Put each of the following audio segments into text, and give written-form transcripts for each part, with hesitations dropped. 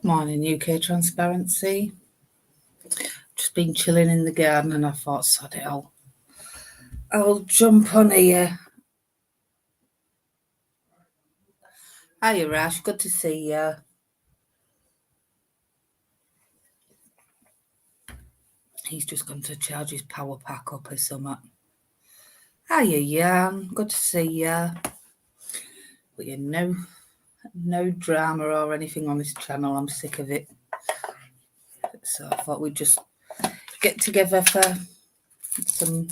Good morning, UK Transparency. Just been chilling in the garden and I thought, sod it, I'll jump on here. Hiya, Rash. Good to see you. He's just going to charge his power pack up or something. Hiya, Jan. Good to see you. But you know, no drama or anything on this channel. I'm sick of it. So I thought we'd just get together for some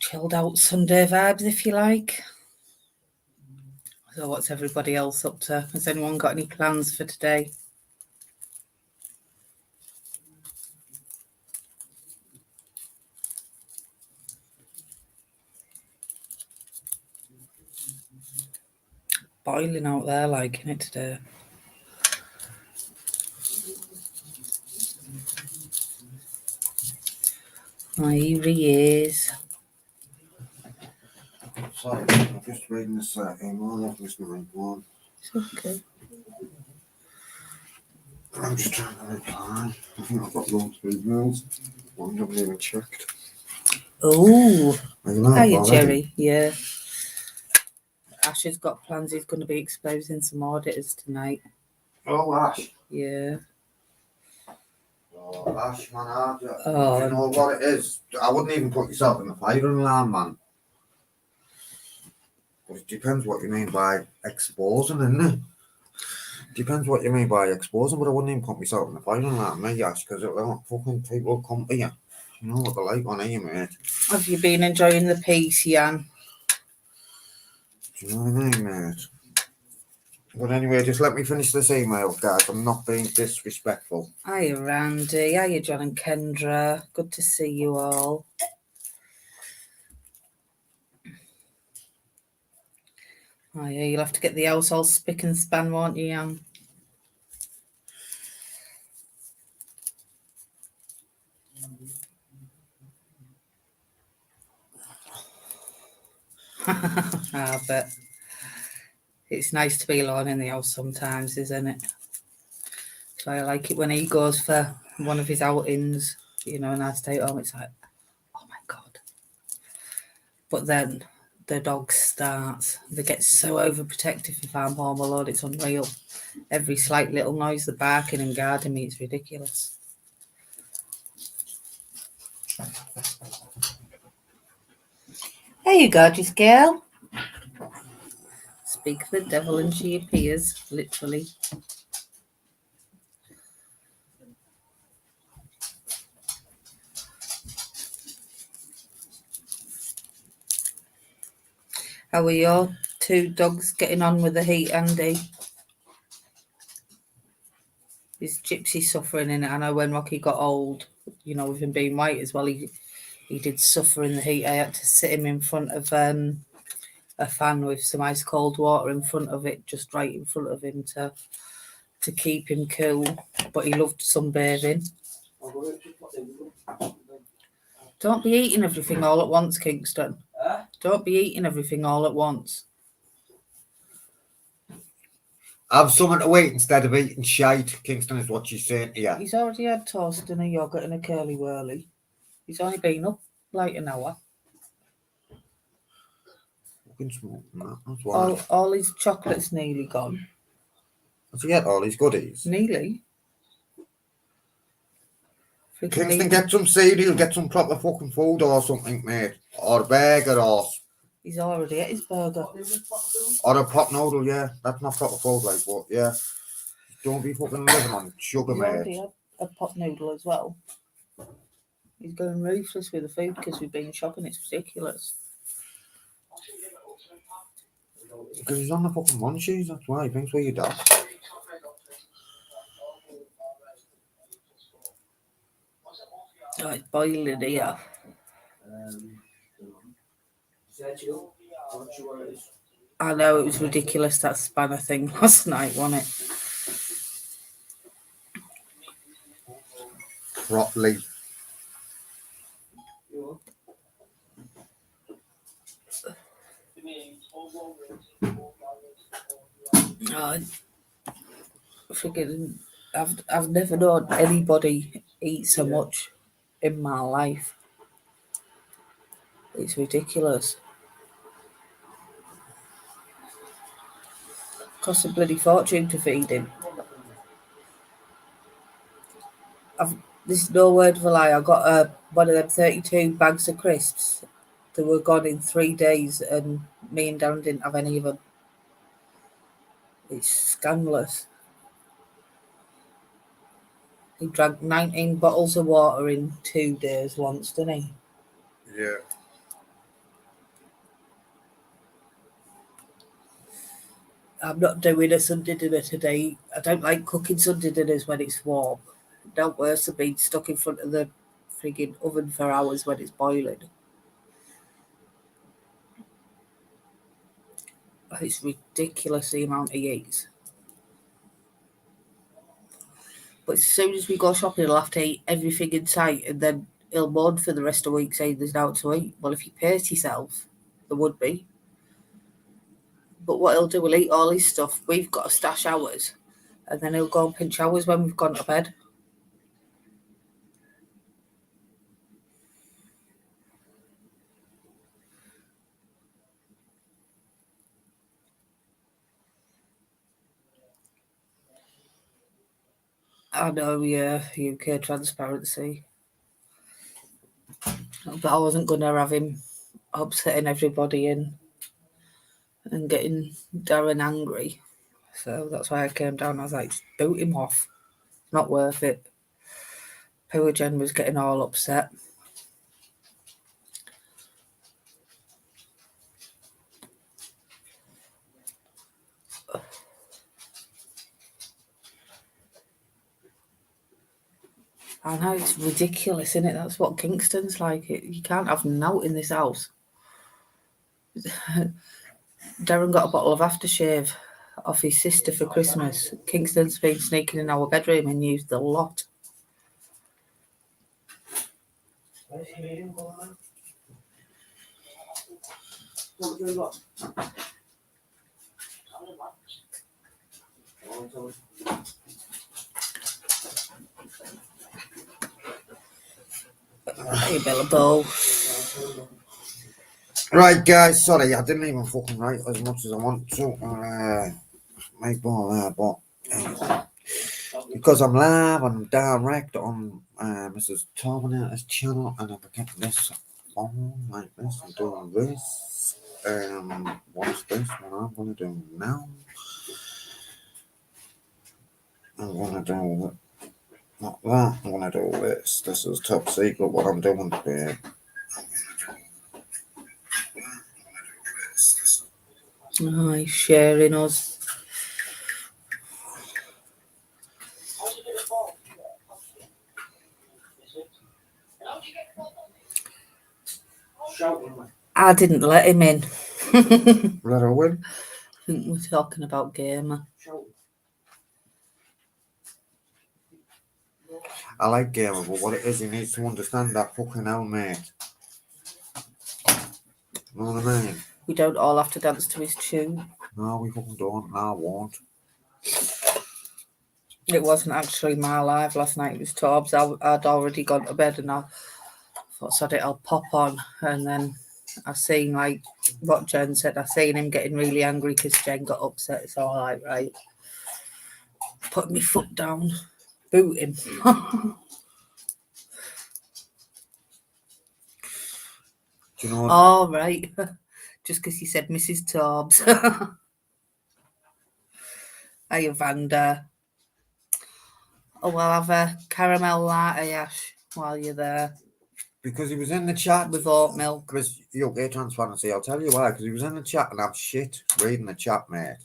chilled out Sunday vibes, if you like. So what's everybody else up to? Has anyone got any plans for today? Boiling out there, liking it today. Here he is. Sorry, I'm just reading this email off this one. It's okay. I'm just trying to reply. I think I've got loads of emails. One I haven't even checked. Oh, hiya, already? Jerry. Yeah. Ash has got plans. He's going to be exposing some auditors tonight. Oh, Ash. Yeah. Oh, Ash, man, do Oh, you know what it is? I wouldn't even put yourself in the firing line, man. But it depends what you mean by exposing, isn't it? Depends what you mean by exposing, but I wouldn't even put myself in the firing line, mate, Ash, because fucking people come to you. You know what they're like on here, mate. have you been enjoying the peace, Jan? Do you know what I mean, mate? But anyway, just let me finish this email, guys. I'm not being disrespectful. Hiya, Randy. Hiya, John and Kendra. Good to see you all. Oh, yeah, you'll have to get the house all spick and span, won't you, Jan? I bet. It's nice to be alone in the house sometimes, isn't it? So I like it when he goes for one of his outings, you know, and I stay at home. It's like, oh my God. But then the dog starts. They get so overprotective if I'm home alone. It's unreal. Every slight little noise, they're barking and guarding me. It's ridiculous. Hey, you gorgeous girl. Speak the devil and she appears, literally. How are your two dogs getting on with the heat, Andy? Is Gypsy suffering in it? I know when Rocky got old, you know, with him being white as well, he did suffer in the heat. I had to sit him in front of a fan with some ice cold water in front of it, just right in front of him to keep him cool. But he loved sunbathing. Don't be eating everything all at once, Kingston. Don't be eating everything all at once. Have something to eat instead of eating shite, Kingston, is what she's saying to you. He's already had toast and a yoghurt and a curly whirly. He's only been up like an hour. Fucking smoking that, that's why. All his chocolate's nearly gone. Has he get all his goodies? Nearly. Kingston, get some cereal, get some proper fucking food or something, mate. Or a burger or... He's already ate his burger. Or a pot noodle, yeah. That's not proper food, like, but yeah. Don't be fucking living on sugar, He's mate. already had a pot noodle as well. He's going ruthless with the food because we've been shopping. It's ridiculous. Because he's on the fucking munchies, that's why. He thinks we're your dad. Oh, it's boiling here. I know, it was ridiculous, that spanner thing last night, wasn't it? Properly. Oh, Freaking, I've never known anybody eat so much in my life. It's ridiculous. Costs a bloody fortune to feed him. This is no word of a lie. I got one of them 32 bags of crisps. They were gone in 3 days, and me and Darren didn't have any of them. It's scandalous. He drank 19 bottles of water in 2 days once, didn't he? Yeah. I'm not doing a Sunday dinner today. I don't like cooking Sunday dinners when it's warm. No worse than being stuck in front of the frigging oven for hours when it's boiling. It's ridiculous the amount he eats. But as soon as we go shopping, he'll have to eat everything in sight, and then he'll moan for the rest of the week saying there's nothing to eat. Well, if you pace yourself, there would be. But what he'll do, he'll eat all his stuff. We've got to stash ours, and then he'll go and pinch ours when we've gone to bed. I know, yeah, UK transparency. But I wasn't going to have him upsetting everybody and getting Darren angry. So that's why I came down. I was like, boot him off. Not worth it. Poor Jen was getting all upset. I know, it's ridiculous, isn't it? That's what Kingston's like. You can't have nout in this house. Darren got a bottle of aftershave off his sister for Christmas. Kingston's been sneaking in our bedroom and used the lot. Hey, Billabo. Right, guys. Sorry, I didn't even fucking write as much as I want to. Make ball there, but because I'm live and direct on Mrs. Terminator's channel, and I'm getting this on like this and doing this. What's this? What I'm gonna do now? I'm gonna do not that. I'm gonna do this. This is top secret. What I'm doing here. Oh, he's sharing us. I didn't let him in. Let her win. I think we're talking about Gamer. I like Gamer, but what it is, he needs to understand that fucking hell, mate. Know what I mean? We don't all have to dance to his tune. No, we fucking don't. No, I won't. It wasn't actually my live last night. It was Torb's. I'd already gone to bed and I thought, sod it, I'll pop on. And then I seen, like, what Jen said. I seen him getting really angry because Jen got upset. So I'm like, right, put my foot down, boot him. Do you know what? All right. Just because you said Mrs. Torbs. Hiya, Vanda. Oh, well, have a caramel latte, Ash, while you're there. Because he was in the chat with oat milk. Because UK transparency, I'll tell you why. Because he was in the chat and I'm shit reading the chat, mate.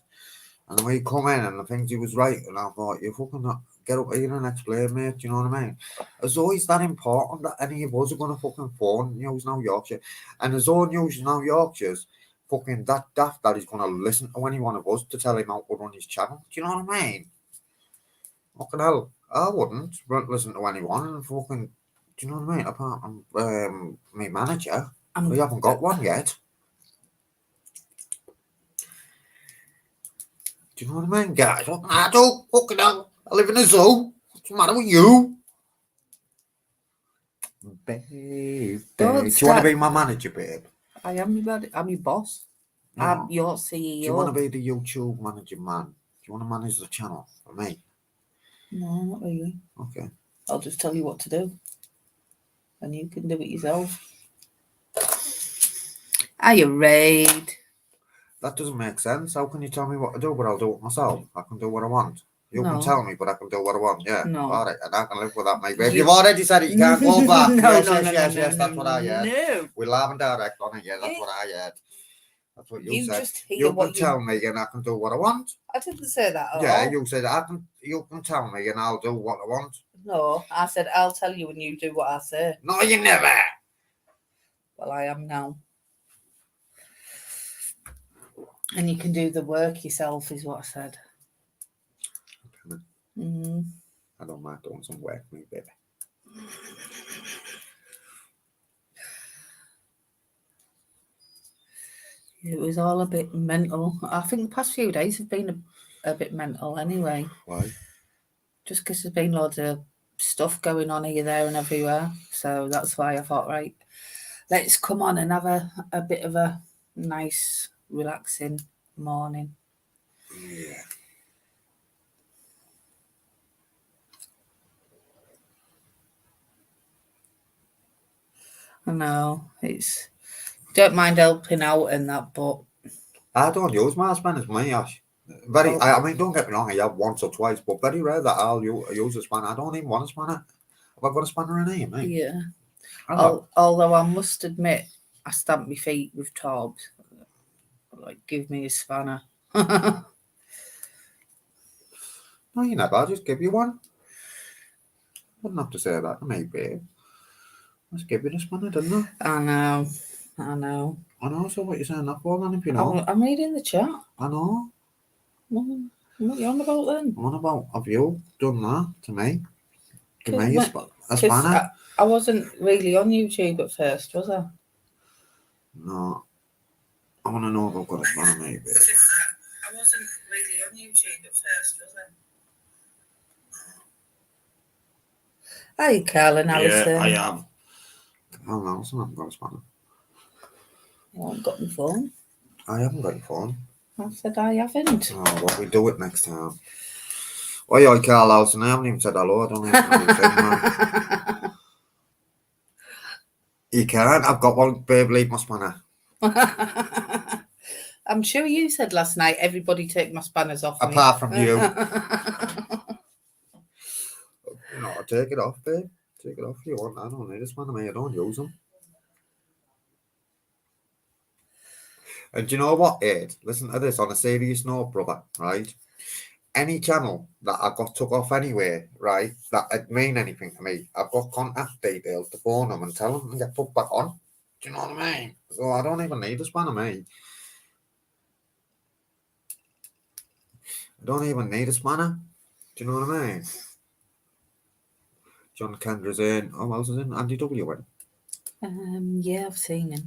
And when he come in and the things he was right, and I thought, you fucking not get up here and explain, mate. Do you know what I mean? As though it's that important that any of us are going to fucking phone News Now Yorkshire. And as though News Now Yorkshire's fucking that daft that he's going to listen to any one of us to tell him how to run his channel. Do you know what I mean? Fucking hell. I wouldn't listen to anyone and fucking, do you know what I mean? Apart from my manager. We haven't got one yet. Do you know what I mean, guys? What can I do? Fucking hell. I live in a zoo. What's the matter with you? Babe, Don't do you want to start- be my manager, babe? I am your boss. No. I'm your Do you want to CEO. be the YouTube managing man? Do you want to manage the channel for me? No, not really. Okay. I'll just tell you what to do. And you can do it yourself. Are you Raid? That doesn't make sense. How can you tell me what to do, but I'll do it myself? I can do what I want. You No. can tell me, but I can do what I want. Yeah. No. All right. And I can live with that, mate. Babe, You- you've already said it. You can't go back. No, yes, no, yes, no, yes, no, yes. no, That's what I heard. No. We're live and direct on it. Yeah, that's what I heard. That's what you You said. just hear You can what you... tell me, and I can do what I want. I didn't say that at Yeah, all. you said I can. You can tell me, and I'll do what I want. No, I said I'll tell you when you do what I say. No, you never. Well, I am now. And you can do the work yourself, is what I said. Mm. I don't mind doing some work, me, baby. It was all a bit mental. I think the past few days have been a bit mental anyway. Why? Just because there's been loads of stuff going on here, there and everywhere. So that's why I thought, right, let's come on and have a bit of a nice, relaxing morning. Yeah. I know, it's... Don't mind helping out and that, but... I don't use my spanners, me, Ash. Very, Oh. I mean, don't get me wrong, I have once or twice, but very rare that I'll use a spanner. I don't even want a spanner. Have I got a spanner in here, mate? Yeah. Hello. Although I must admit, I stamp my feet with Torbs. Like, give me a spanner. No, you never. I'll just give you one. Wouldn't have to say that to me, babe. Let's give you the spanner, didn't I? I know. I know, so what you're saying that for then, if you know. I'm reading the chat. I know. What are you on about then? What about, have you done that to me? Give me a 'Cause spanner. I wasn't really on YouTube at first, was I? No. I want to know if I've got a spanner, mate, babe. I wasn't really on YouTube at first, was I? Hi, Carl and Alison. Yeah, I have. Oh, no, I haven't got a spanner. I haven't got my phone. I haven't got a phone. I said I haven't. Oh, well, we do it next time. Oi, Carl Alison, I haven't even said hello. I don't even know what you're saying, man. You can't. I've got one, babe, leave my spanner. I'm sure you said last night, everybody take my spanners off me. Apart from you. No, take it off, babe. Take it off if you want. I don't need a spanner, mate. I don't use them. And do you know what, Ed? Listen to this on a serious note, brother, right? Any channel that I got took off anyway, right, that it mean anything to me, I've got contact details to phone them and tell them and get put back on. Do you know what I mean? So I don't even need a spanner, mate. I don't even need a spanner. Do you know what I mean? John Kendra's in. Oh, else is in? Andy W. in. Yeah, I've seen him.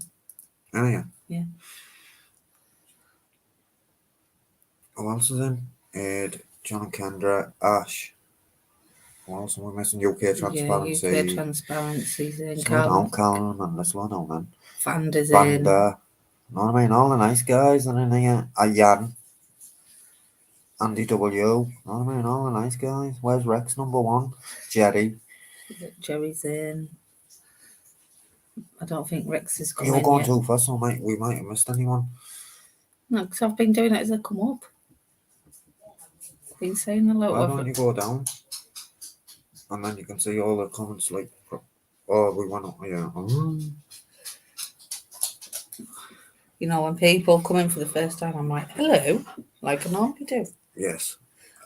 Oh, yeah. Yeah. Who else is in? Ed, John Kendra, Ash. Who else am I missing? UK Transparency. Yeah, UK Transparency's in. Slow down, Callum, and let's slow down, man. Vanda's in. Vanda. Know what I mean? All the nice guys are in here. Jan. Andy W. Know what I mean? All the nice guys. Where's Rex number one? Jerry. Jerry's in. I don't think Rex is coming. You're going yet. too fast, so we might have missed anyone. No, because I've been doing it as I come up. Been saying a lot Why of don't you go down? And then you can see all the comments like, oh, we went up, yeah. You know, when people come in for the first time, I'm like, hello, like I normally do. Yes.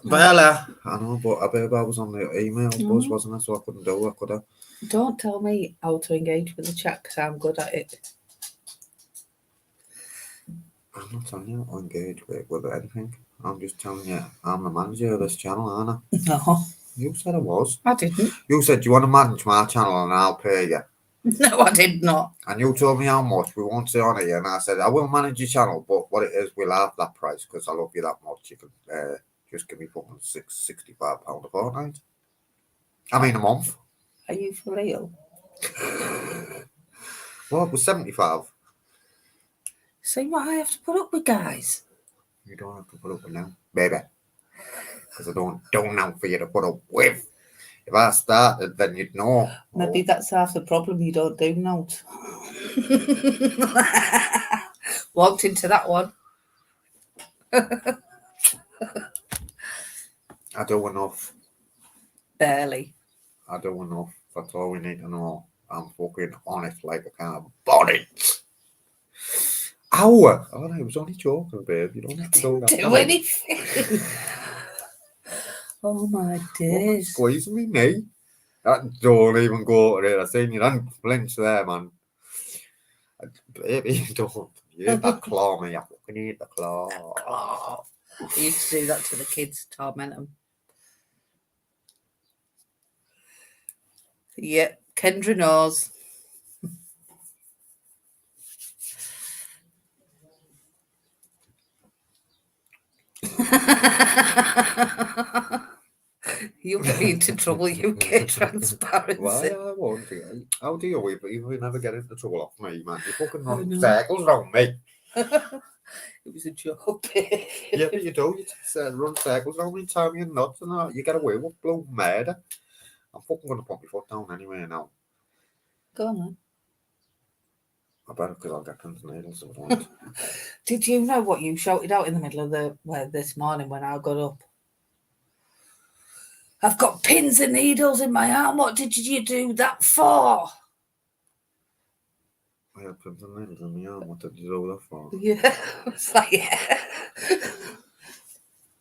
Bella! I know, but I bet I was on the email buzz, wasn't I? So I couldn't do it, could I? Don't tell me how to engage with the chat because I'm good at it. I'm not telling you to engage with anything. I'm just telling you, I'm the manager of this channel, aren't I? No, You said I was. I didn't. You said you want to manage my channel and I'll pay you. No, I did not. And you told me how much. We won't say on it, and I said I will manage your channel, but what it is, we'll have that price because I love you that much. You can just give me fucking £65 a fortnight. I mean a month. Are you for real? Well, it was 75. See what I have to put up with, guys. You don't have to put up with now, baby. Because I don't know for you to put up with. If I started, then you'd know. Maybe that's half the problem. You don't do notes. Walked into that one. I do enough. Barely. I do enough. That's all we need to know. I'm fucking honest like a can of bonnet. Ow! Oh, no, it was only joking, babe. You don't have to do that. Do anything. Oh my days. Squeeze me, knee. Don't even go to it. I seen you don't flinch there, man. Baby, don't. You hit that claw, me. I fucking eat the claw. Oh, I used to do that to the kids, torment them. Yep, Kendra knows. You'll get me into trouble, UK transparency. Why I won't you? How do you even never get into trouble off me, man? You fucking I run know. circles around me. It was a joke. Yeah, but you do. You just run circles around me, tie me in knots and that. You get away with blue murder. I'm fucking going to put my foot down anyway now. Go on then. I better because I'll get pins and needles if I don't. Did you know what you shouted out in the middle of the this morning when I got up? I've got pins and needles in my arm. What did you do that for? I had pins and needles in my arm. What did you do that for? Yeah, it's like, yeah.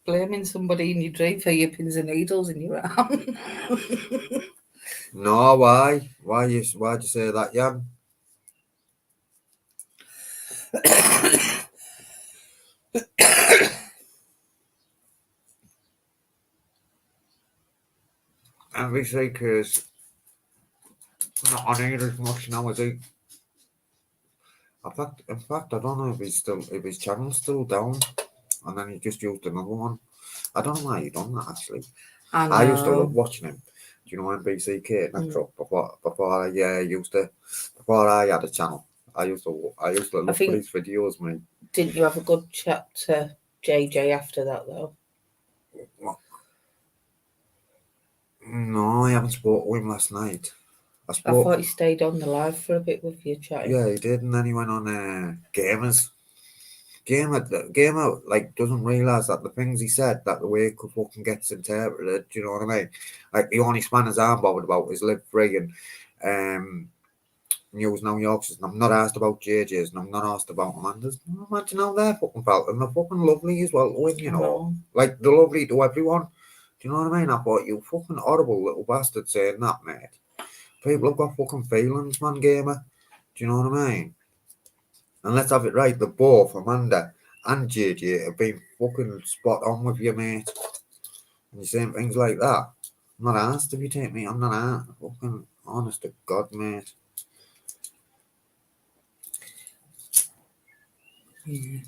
Blaming somebody in your dream for your pins and needles in your arm. No, why? Why'd you say that, Jan? Obviously, because not on here as much now as he. In fact, I don't know if his channel's still down, and then he just used another one. I don't know why he done that actually. I used to love watching him. Do you know MBCK Metro before I had a channel? I used to look for his videos, mate. Didn't you have a good chat to JJ after that though? What? No, I haven't spoke to him last night. I thought he stayed on the live for a bit with you chatting. Yeah, he did, and then he went on Gamers. Gamer like doesn't realise that the things he said, that the way it could fucking gets interpreted. Do you know what I mean? Like the only spanners I'm bothered about is Live Free and News Now Yorkshires. And I'm not asked about JJ's, and I'm not asked about Amanda's. No, imagine how they're fucking felt, and they're fucking lovely as well to win, you know. Like they're lovely to everyone. Do you know what I mean? I thought you fucking horrible little bastard saying that, mate. People have got fucking feelings, man, Gamer. Do you know what I mean? And let's have it right, the both, Amanda and JJ, have been fucking spot on with you, mate. And you're saying things like that. I'm not asked if you take me, I'm not asked. Fucking honest to God, mate. Yeah.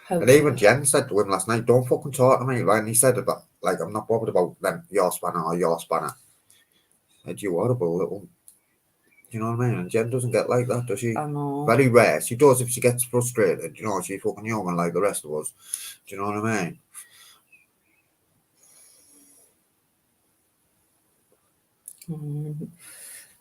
And even Jen said to him last night, don't fucking talk to me. And he said that, like, I'm not bothered about them, your spanner or your spanner. Said you horrible little. You know what I mean? And Jen doesn't get like that, does she? I know. Very rare. She does if she gets frustrated. You know, she's fucking human like the rest of us. Do you know what I mean?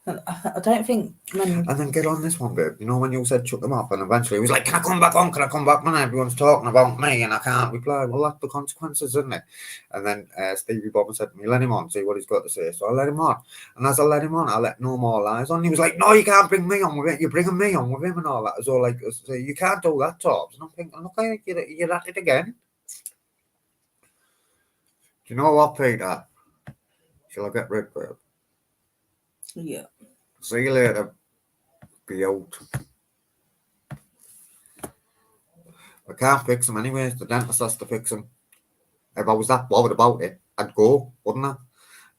I don't think. And then get on this one, babe. You know when you said chuck them off, and eventually he was like, "Can I come back on? Can I come back on?" Everyone's talking about me, and I can't reply. Well, that's the consequences, isn't it? And then Stevie Bobbin said to me, "Let him on, see what he's got to say." So I let him on, and as I let him on, I let no more lies on. He was like, "No, you can't bring me on with it. You're bringing me on with him and all that." It's all like, "You can't do that, Tops." And I'm thinking, "Okay, you're at it again." Do you know what, Peter? Shall I get rid, babe? Yeah. See you later. Be out. I can't fix them anyway. The dentist has to fix them. If I was that bothered about it, I'd go, wouldn't I? Do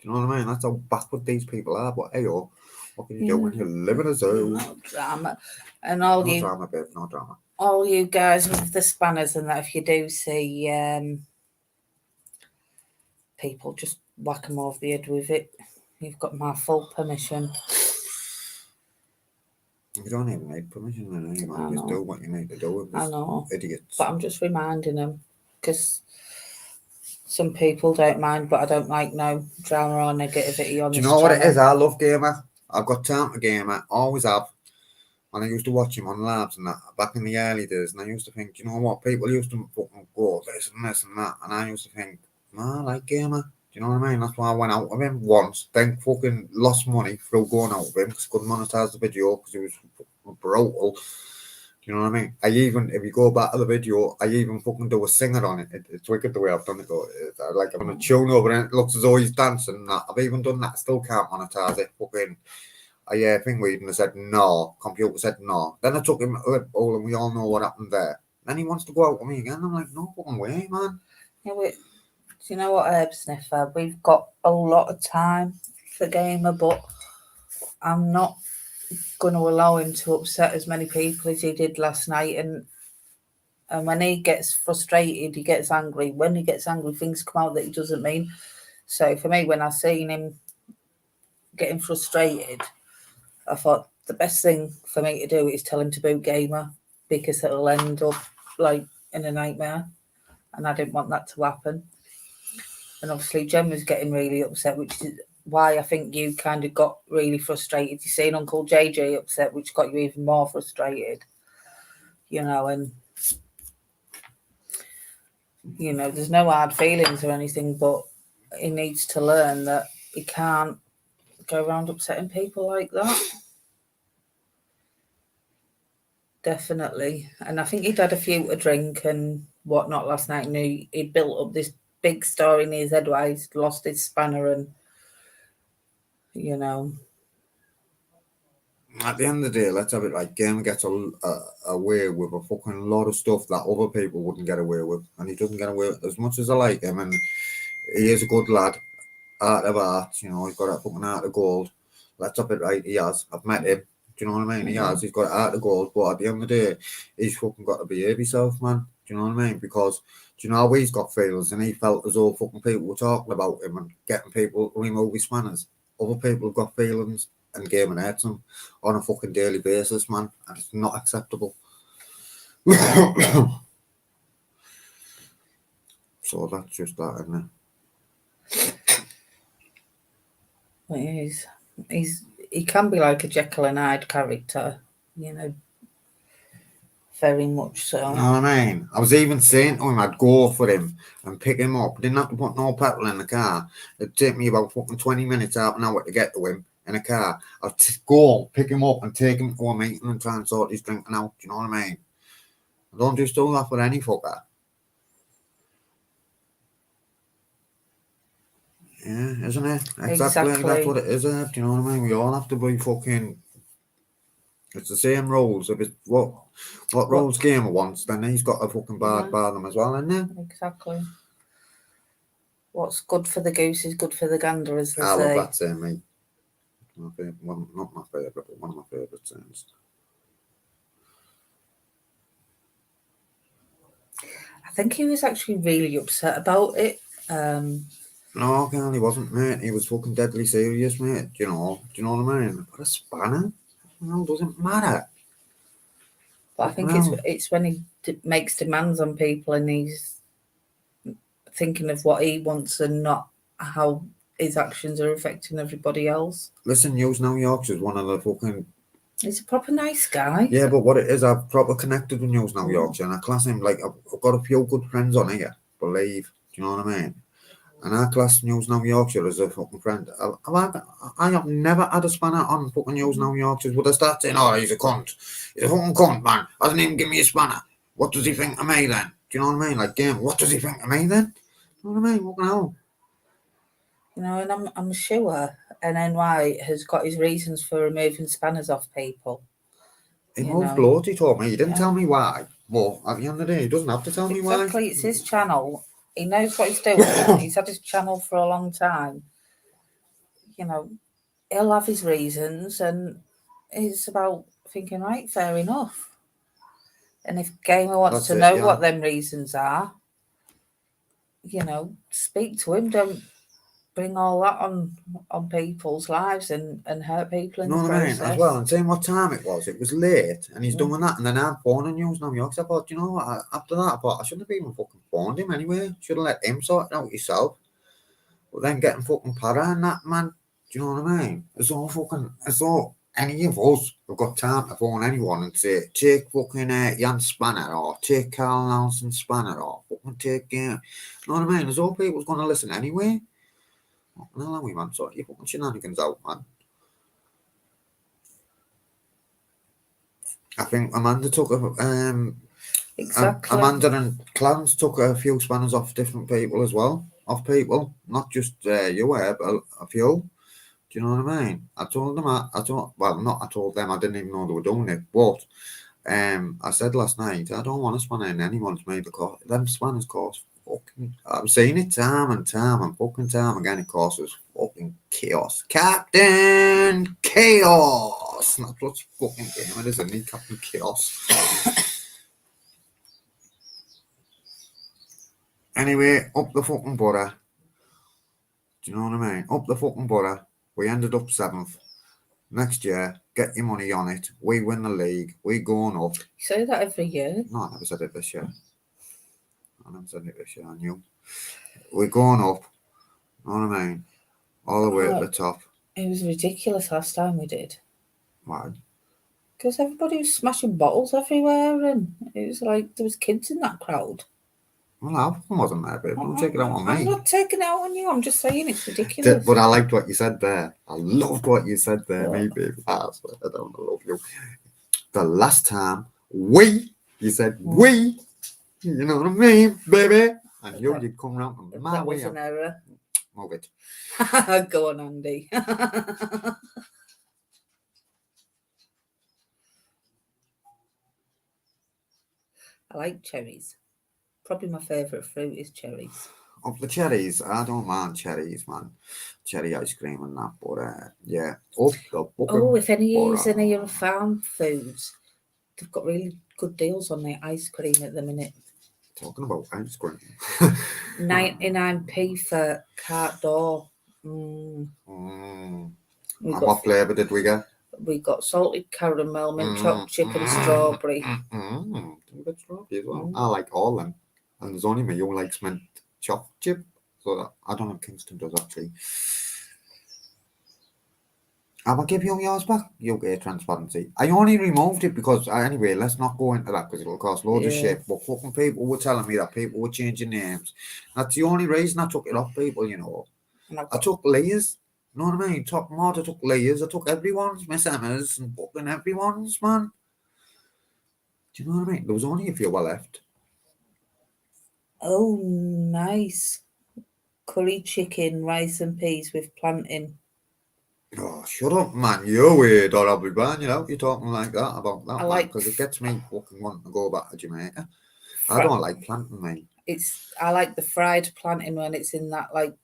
you know what I mean? That's how backward these people are. But hey, what What can you do when you're living as a No drama. And all no you drama, babe, no drama. all you guys with the spanners and that, if you do see people, just whack them over the head with it. You've got my full permission. You don't even need permission, man. You I might just know. do what you need to do with I this know, idiots. but I'm just reminding them because some people don't mind, but I don't like no drama or negativity on Do you this know what it channel. is? I love Gamer. I've got time for Gamer. Always have. And I used to watch him on labs and that back in the early days. And I used to think, you know what? People used to fucking go this and this and that. And I used to think, man, I like Gamer. Do you know what I mean? That's why I went out with him once. Then fucking lost money through going out with him because couldn't monetize the video because he was brutal. Do you know what I mean? I even, if you go back to the video, I even fucking do a singer on it. It's wicked the way I've done it though. Like I'm gonna tune over and it looks as though he's dancing and that. I've even done that. Still can't monetize it. Fucking. I think we even said no. Computer said no. Then I took him to Liverpool and we all know what happened there. Then he wants to go out with me again. I'm like, no fucking way, man. Yeah, do you know what, Herb Sniffer? We've got a lot of time for Gamer, but I'm not going to allow him to upset as many people as he did last night. And when he gets frustrated, he gets angry. When he gets angry, things come out that he doesn't mean. So for me, when I seen him getting frustrated, I thought the best thing for me to do is tell him to boot Gamer because it'll end up like in a nightmare. And I didn't want that to happen. And obviously Jen was getting really upset, which is why I think you kind of got really frustrated. You seen Uncle JJ upset, which got you even more frustrated. You know, and you know, there's no hard feelings or anything, but he needs to learn that he can't go around upsetting people like that. Definitely. And I think he'd had a few to drink and whatnot last night, and he'd built up this big story in his head why he's lost his spanner and, you know. At the end of the day, let's have it right. Gamer gets away with a fucking lot of stuff that other people wouldn't get away with. And he doesn't get away with as much as I like him. And he is a good lad. Art of art, you know, he's got a fucking heart of gold. Let's have it right. He has. I've met him. Do you know what I mean? He has. He's got a heart of gold. But at the end of the day, he's fucking got to behave himself, man. Do you know what I mean? Because do you know how he's got feelings and he felt as though fucking people were talking about him and getting people to remove his spanners. Other people have got feelings and Gamer hurts them on a fucking daily basis, man. And it's not acceptable. So that's just that, isn't it? He can be like a Jekyll and Hyde character, you know, very much so. You know what I mean? I was even saying to him I'd go for him and pick him up. Didn't have to put no petrol in the car. It'd take me about fucking 20 minutes, half an hour to get to him in a car. I'd go, pick him up and take him to a meeting and try and sort his drinking out. Do you know what I mean? I don't just do that for any fucker. Yeah, isn't it? Exactly. That's what it is, do you know what I mean? We all have to be fucking... It's the same rules. If it's what rules Gamer wants, then he's got to fucking bar them as well, isn't it? Exactly. What's good for the goose is good for the gander, as they say. I love that saying, mate. Not my favourite, but one of my favourite sayings. I think he was actually really upset about it. No, Carl, he wasn't, mate. He was fucking deadly serious, mate. Do you know what I mean? Put a spanner. No, doesn't matter. But I think it's when he makes demands on people and he's thinking of what he wants and not how his actions are affecting everybody else. Listen, News Now Yorkshire's one of the fucking... He's a proper nice guy. Yeah, but what it is, I've proper connected with News Now Yorkshire and I class him like... I've got a few good friends on here, believe. Do you know what I mean? And I class News Now Yorkshire as a fucking friend. I have never had a spanner on fucking News Now Yorkshire. Would I start saying, oh, he's a cunt. He's a fucking cunt, man. Hasn't even given me a spanner. What does he think of me then? Do you know what I mean? Like, game, what does he think of me then? You know what I mean? What the hell? You know, and I'm sure NNY has got his reasons for removing spanners off people. He moved loads, he told me. He didn't tell me why. Well, at the end of the day, he doesn't have to tell me why. Exactly, it's his channel. He knows what he's doing. He's had his channel for a long time. You know, he'll have his reasons, and it's about thinking, right, fair enough. And if Gamer wants That's to it, know yeah. what them reasons are, speak to him. Don't bring all that on people's lives and hurt people in You know the what I mean? process. As well, and saying what time it was late, and he's Mm. doing that, and then I'm phoning you, and I'm York. I thought, you know what? After that, I thought I shouldn't have even fucking phoned him anyway. Should have let him sort it out yourself. But then getting fucking para and that, man. Do you know what I mean? As though any of us have got time to phone anyone and say, take fucking Jan Spanner or take Carl Nelson Spanner or fucking take You know what I mean? As though people's going to listen anyway. Fucking hell, are we, man? Sort your fucking shenanigans out, man. I think Amanda took Exactly. Amanda and Clarence took a few spanners off different people as well. Off people, not just you, but a few. Do you know what I mean? I told them, I told them, I didn't even know they were doing it, but I said last night, I don't want to spanner in anyone's made because them spanners cost fucking, I've seen it time and fucking time again, it causes fucking chaos. Captain Chaos! That's what's fucking game it is, isn't it? Captain Chaos. Anyway, up the fucking butter. Do you know what I mean? Up the fucking butter. We ended up 7th. Next year, get your money on it. We win the league. We going up. You say that every year. No, I never said it this year. I knew. We're going up. You know what I mean? All the way to the top. It was ridiculous last time we did. Why? Because everybody was smashing bottles everywhere, and it was like there was kids in that crowd. Well, I wasn't there, babe. Don't take it out on me. I'm not taking it out on you. I'm just saying it's ridiculous. But I liked what you said there. I loved what you said there, What? me, babe. I swear, I don't love you. The last time you said we, you know what I mean, baby? And you'd come round and my That way was an error. Move it. Go on, Andy. I like cherries. Probably my favourite fruit is cherries. Of the cherries, I don't mind cherries, man. Cherry ice cream and that, but yeah. Up the bucket. Oh, if any of your farm foods, they've got really good deals on their ice cream at the minute. Talking about ice cream. 99p for cart door. And what flavour did we get? We got salted caramel, mint chopped chip, and strawberry. We got strawberry as well. I like all them. And there's only me who likes mint chopped chip. So I don't know if Kingston does actually. I will give you yours back. You'll get transparency. I only removed it because, anyway, let's not go into that because it'll cost loads of shit. But fucking people were telling me that people were changing names. That's the only reason I took it off people, you know. I took layers. You know what I mean? Top mod, I took layers. I took everyone's, Miss Emma's, and fucking everyone's, man. Do you know what I mean? There was only a few left. Oh, nice. Curry chicken, rice and peas with plantain. Oh, shut up, man. You're weird, or I'll be banned, you know. You're talking like that about that, man, because it gets me fucking wanting to go back to Jamaica. I don't like plantain, mate. I like the fried plantain when it's in that, like,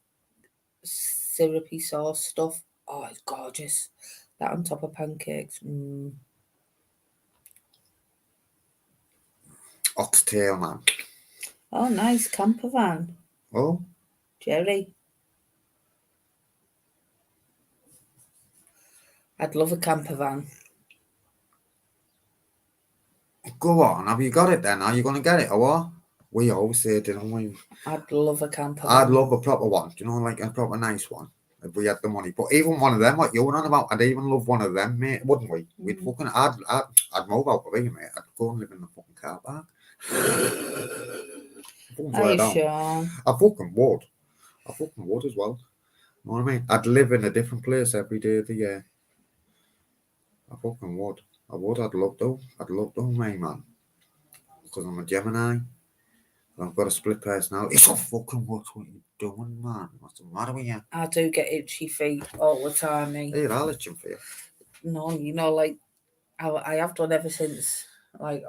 syrupy sauce stuff. Oh, it's gorgeous. That on top of pancakes. Oxtail, man. Oh, nice. Camper van. Oh. Jerry. I'd love a camper van. Go on. Have you got it then? Are you going to get it or what? We always say, didn't we? I'd love a camper van. I'd love a proper one. Do you know, like a proper nice one. If we had the money. But even one of them, what you're on about, I'd even love one of them, mate, wouldn't we? We'd fucking, I'd move out of here, mate. I'd go and live in the fucking car park. Are you sure? I fucking would. I fucking would as well. You know what I mean? I'd live in a different place every day of the year. I fucking would. I would. I'd love to. Mate, man. Because I'm a Gemini. I've got a split personality. So fucking what are you doing, man? What's the matter with you? I do get itchy feet all the time, mate. Hey, I'll itch for you. No, you know, like, I have done ever since, like,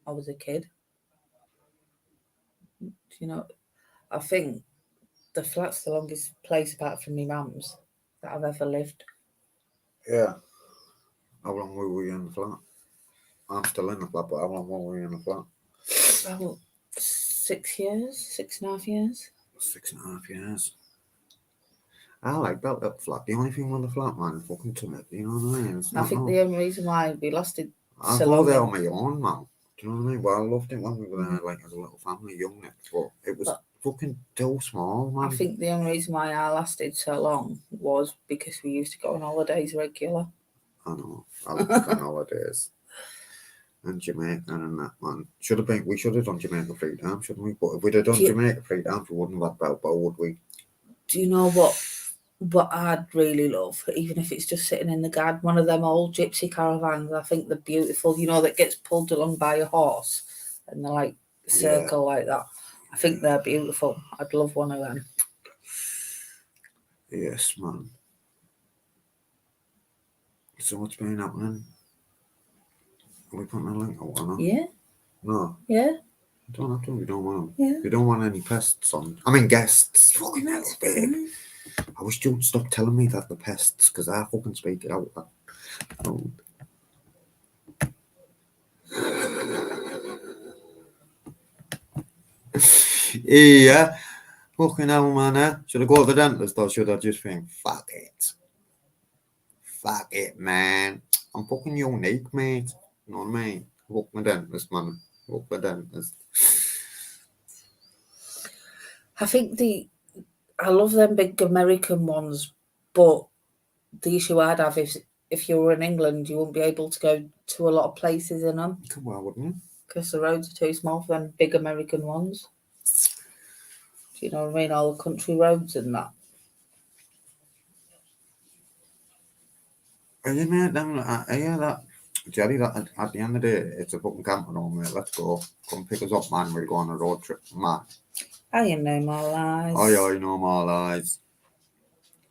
I was a kid. You know, I think the flat's the longest place apart from my mum's that I've ever lived. Yeah. How long were we in the flat? I'm still in the flat, but how long were we in the flat? About 6 years, 6.5 years. 6.5 years. I like that little flat. The only thing with the flat, man, fucking timid. You know what I mean? It's I not think no. the only reason why we lasted I'll so go long, there on my own, man. Do you know what I mean? Well, I loved it when we were there, Mm. like as a little family, young next, but it was But- fucking too small, man. I think the only reason why I lasted so long was because we used to go on holidays regular. I know. I love going holidays. And Jamaica and that, man. We should have done Jamaica 3 times, shouldn't we? But if we'd have done Do you- Jamaica 3 times, we wouldn't have had Bilbao, would we? Do you know what I'd really love, even if it's just sitting in the garden, one of them old gypsy caravans. I think they're beautiful, that gets pulled along by a horse and they're like circle like that. I think they're beautiful. I'd love one of them. Yes, man. So what's been happening? Are we putting a link or what? Yeah, No, yeah, you don't have to. We don't want them. yeah. We don't want any pests on. I mean, guests. Fucking hell, babe. Mm. I wish you'd stop telling me that the pests, because I fucking speak it out. Oh. Yeah. Fucking hell, man. Should I go to the dentist or should I just think, fuck it? Fuck it, man. I'm fucking unique, mate. You know what I mean? Fuck my dentist, man. Fuck my dentist. I think I love them big American ones, but the issue I'd have is if you were in England, you wouldn't be able to go to a lot of places in them Why wouldn't you? because the roads are too small for them big American ones. Do you know what I mean? All the country roads and that. Are you mate? Yeah, that Jerry. That at the end of the day, it's a fucking camper home, mate. Let's go. Come pick us up, man. We're going on a road trip, man. I know my lies. Oh yeah, you know my lies.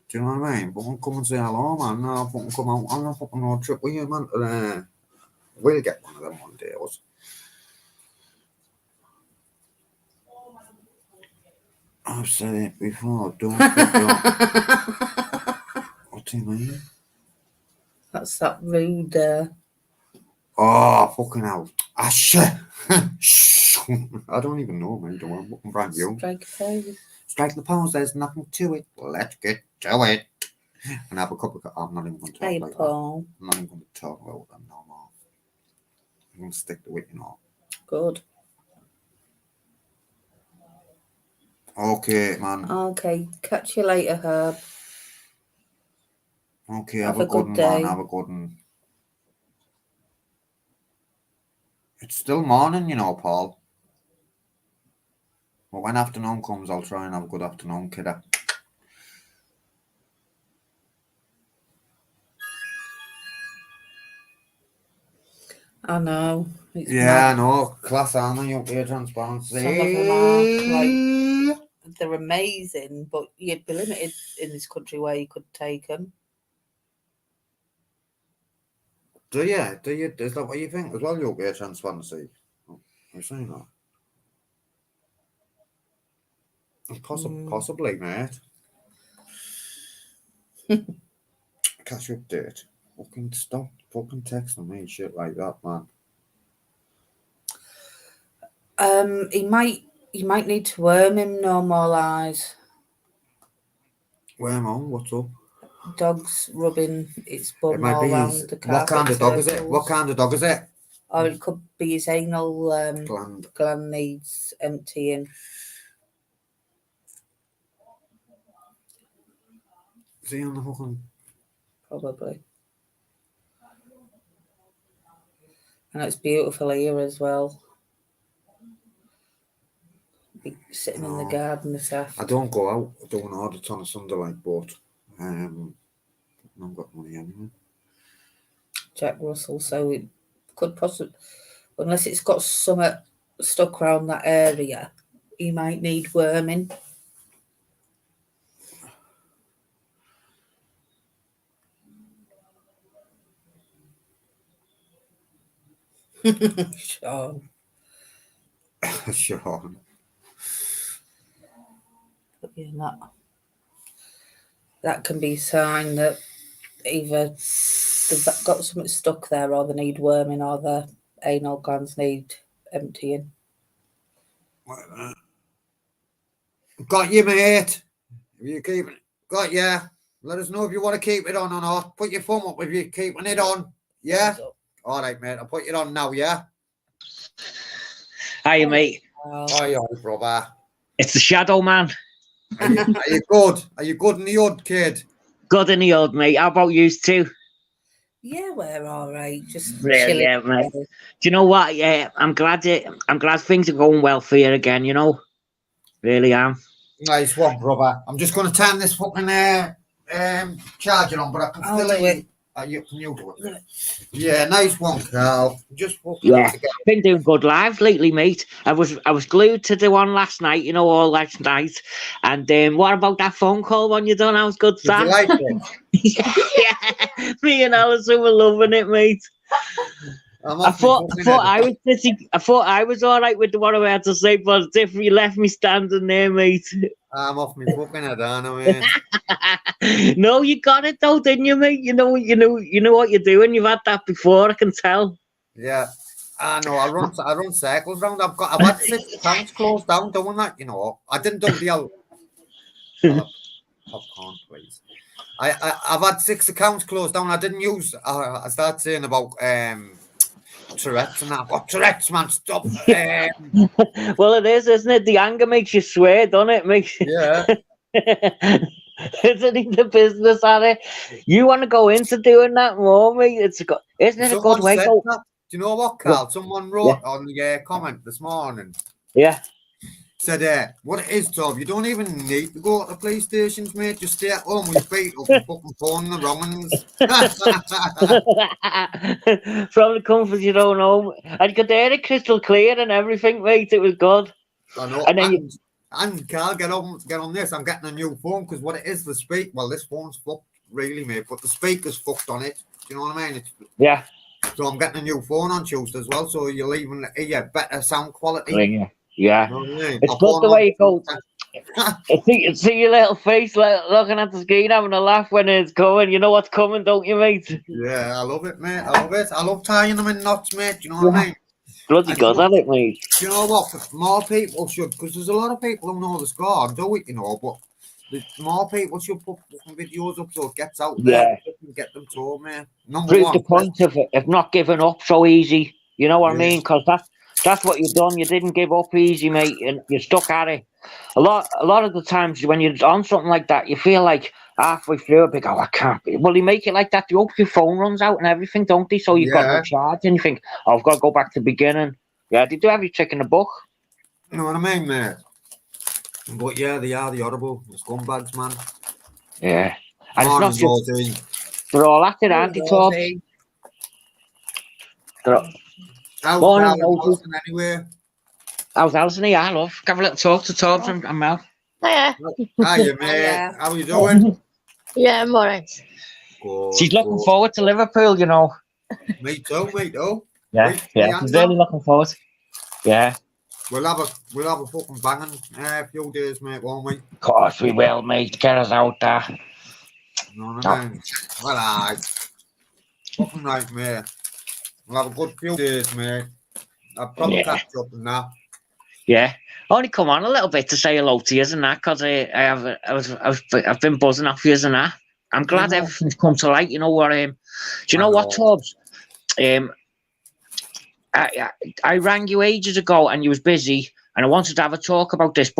Do you know what I mean? Fucking come and say hello, man. No, fucking come out on a fucking road trip with you, man. We'll get one of them one day. I've said it before. Don't put your. What do you mean? That's that rude. Oh, fucking hell. Ah, shit. I don't even know, mate. I'm fucking brand new. Strike a pose. Strike the pose. There's nothing to it. Let's get to it. And have a cup of. I'm not even going to talk Hey, like that. Paul. I'm not even going to talk about them no more. I'm going to stick to it, Good. Okay, man. Okay. Catch you later, Herb. Okay, Have have a a good good one, day. man. Have a good one. It's still morning, Paul. But when afternoon comes, I'll try and have a good afternoon, kiddo. I know. It's Yeah, I mad. know. Class army, UK transparency. Some of them are they're amazing, but you'd be limited in this country where you could take them. Do you? Is that what you think as well, UK transparency? You're saying that? Possibly, mate. Cash update. Fucking stop fucking texting me shit like that, man. You might need to worm him. No more lies. Where am I? What's up? Dog's rubbing its It bum might all be around his. the What carpet. kind of dog is it? circles. What kind of dog is it? Or it could be his anal Gland. gland needs emptying. Is he on the fucking? Probably. And it's beautiful here as well. Be sitting in the No. garden this afternoon. I don't go out doing audits on a Sunday like, but I've got money anyway. Jack Russell, so it could possibly, unless it's got something stuck around that area, you might need worming. Sure. Sure. But yeah, that can be a sign that either they've got something stuck there, or they need worming, or their anal glands need emptying. Got you, mate. If you keep it, got ya. Let us know if you want to keep it on or not. Put your thumb up if you're keeping it on. Yeah. All right, mate. I'll put it on now. Yeah. Hiya, mate. Hi, brother. It's the Shadow Man. Are you good? Are you good in the hood, kid? Good in the old, mate. How about you too? Yeah, we're all right. Just Yeah, chilling. yeah, mate. Do you know what? Yeah, I'm glad things are going well for you again. You know, really am. Nice one, brother. I'm just going to turn this fucking charger on, but I can I'll still do hear it. you. Can you do it? Yeah, nice one, Carl. Just fucking Yeah, been doing good lives lately, mate. I was glued to the one last night. You know, all last night. And what about that phone call one you done? How was good, Did you like it? Yeah, me and Alison were loving it, mate. I thought I was busy. I thought I was all right with the one I had to say, but it's different. You left me standing there, mate. I'm off my fucking head, aren't I? No, you got it though, didn't you, mate? You know what you're doing. You've had that before, I can tell. Yeah, I know. I run circles round. I've had 6 accounts closed down doing that. You know, I didn't do the old popcorn, please. I've had 6 accounts closed down. I didn't use. I started saying about Tourette's and that. I've got Tourette's, man. Stop. Well, it is, isn't it? The anger makes you swear, doesn't it? Yeah. Isn't it the business at it? You want to go into doing that more, mate? Isn't it a good way? Do you know what, Carl? Someone wrote on the comment this morning. Yeah. Said, what it is, Tom, you don't even need to go to the PlayStations, mate. Just stay at home with your feet up and fucking phone the wrong ones. From the comfort of your own home. And you could hear it crystal clear and everything, mate. It was good. I know. And then and Carl, get on this. I'm getting a new phone because what it is, this phone's fucked, really, mate. But the speaker's fucked on it. Do you know what I mean? Yeah. So I'm getting a new phone on Tuesday as well. So you'll even better sound quality. Yeah. You know what I mean? It's good the way it goes. See your little face looking at the screen having a laugh when it's coming. You know what's coming, don't you, mate? Yeah, I love it, mate. I love it. I love tying them in knots, mate. You know what I mean? Bloody good at it, mate. You know what? More people should, because there's a lot of people who know the score and do it, you know, but more people should put videos up so it gets out there. And get them told, man. Prove the point of it, of not giving up so easy. You know what I mean? Because that's what you've done. You didn't give up easy, mate, and you stuck at it. A lot of the times when you're on something like that, you feel like halfway through a big, I can't be. Well, you make it like that. You hope your phone runs out and everything, don't they? So you've got no charge, and you think, I've got to go back to the beginning. Yeah, they do have you trick in the book. You know what I mean, mate? But yeah, they are the horrible scumbags, man. Yeah. And it's not just, they're all at it, aren't they, Torbs? Anyway. How's Alison here? I love. Have a little talk to Torbs and Mel. Hiya. Hiya, mate. How are you doing? Yeah, I'm alright. She's looking forward to Liverpool, you know. Me too, mate. Yeah, she's really looking forward. Yeah. We'll have a fucking banging few days, mate, won't we? Of course we will, mate. Get us out there. You know what I mean? Well, aye. Fucking right, mate. We'll have a good few days, mate. I'll probably catch up and that. Yeah. Only come on a little bit to say hello to you and that, because I've been buzzing off you and that. I'm glad everything's come to light. You know what? Do you know what, Torbs? I rang you ages ago and you was busy, and I wanted to have a talk about this,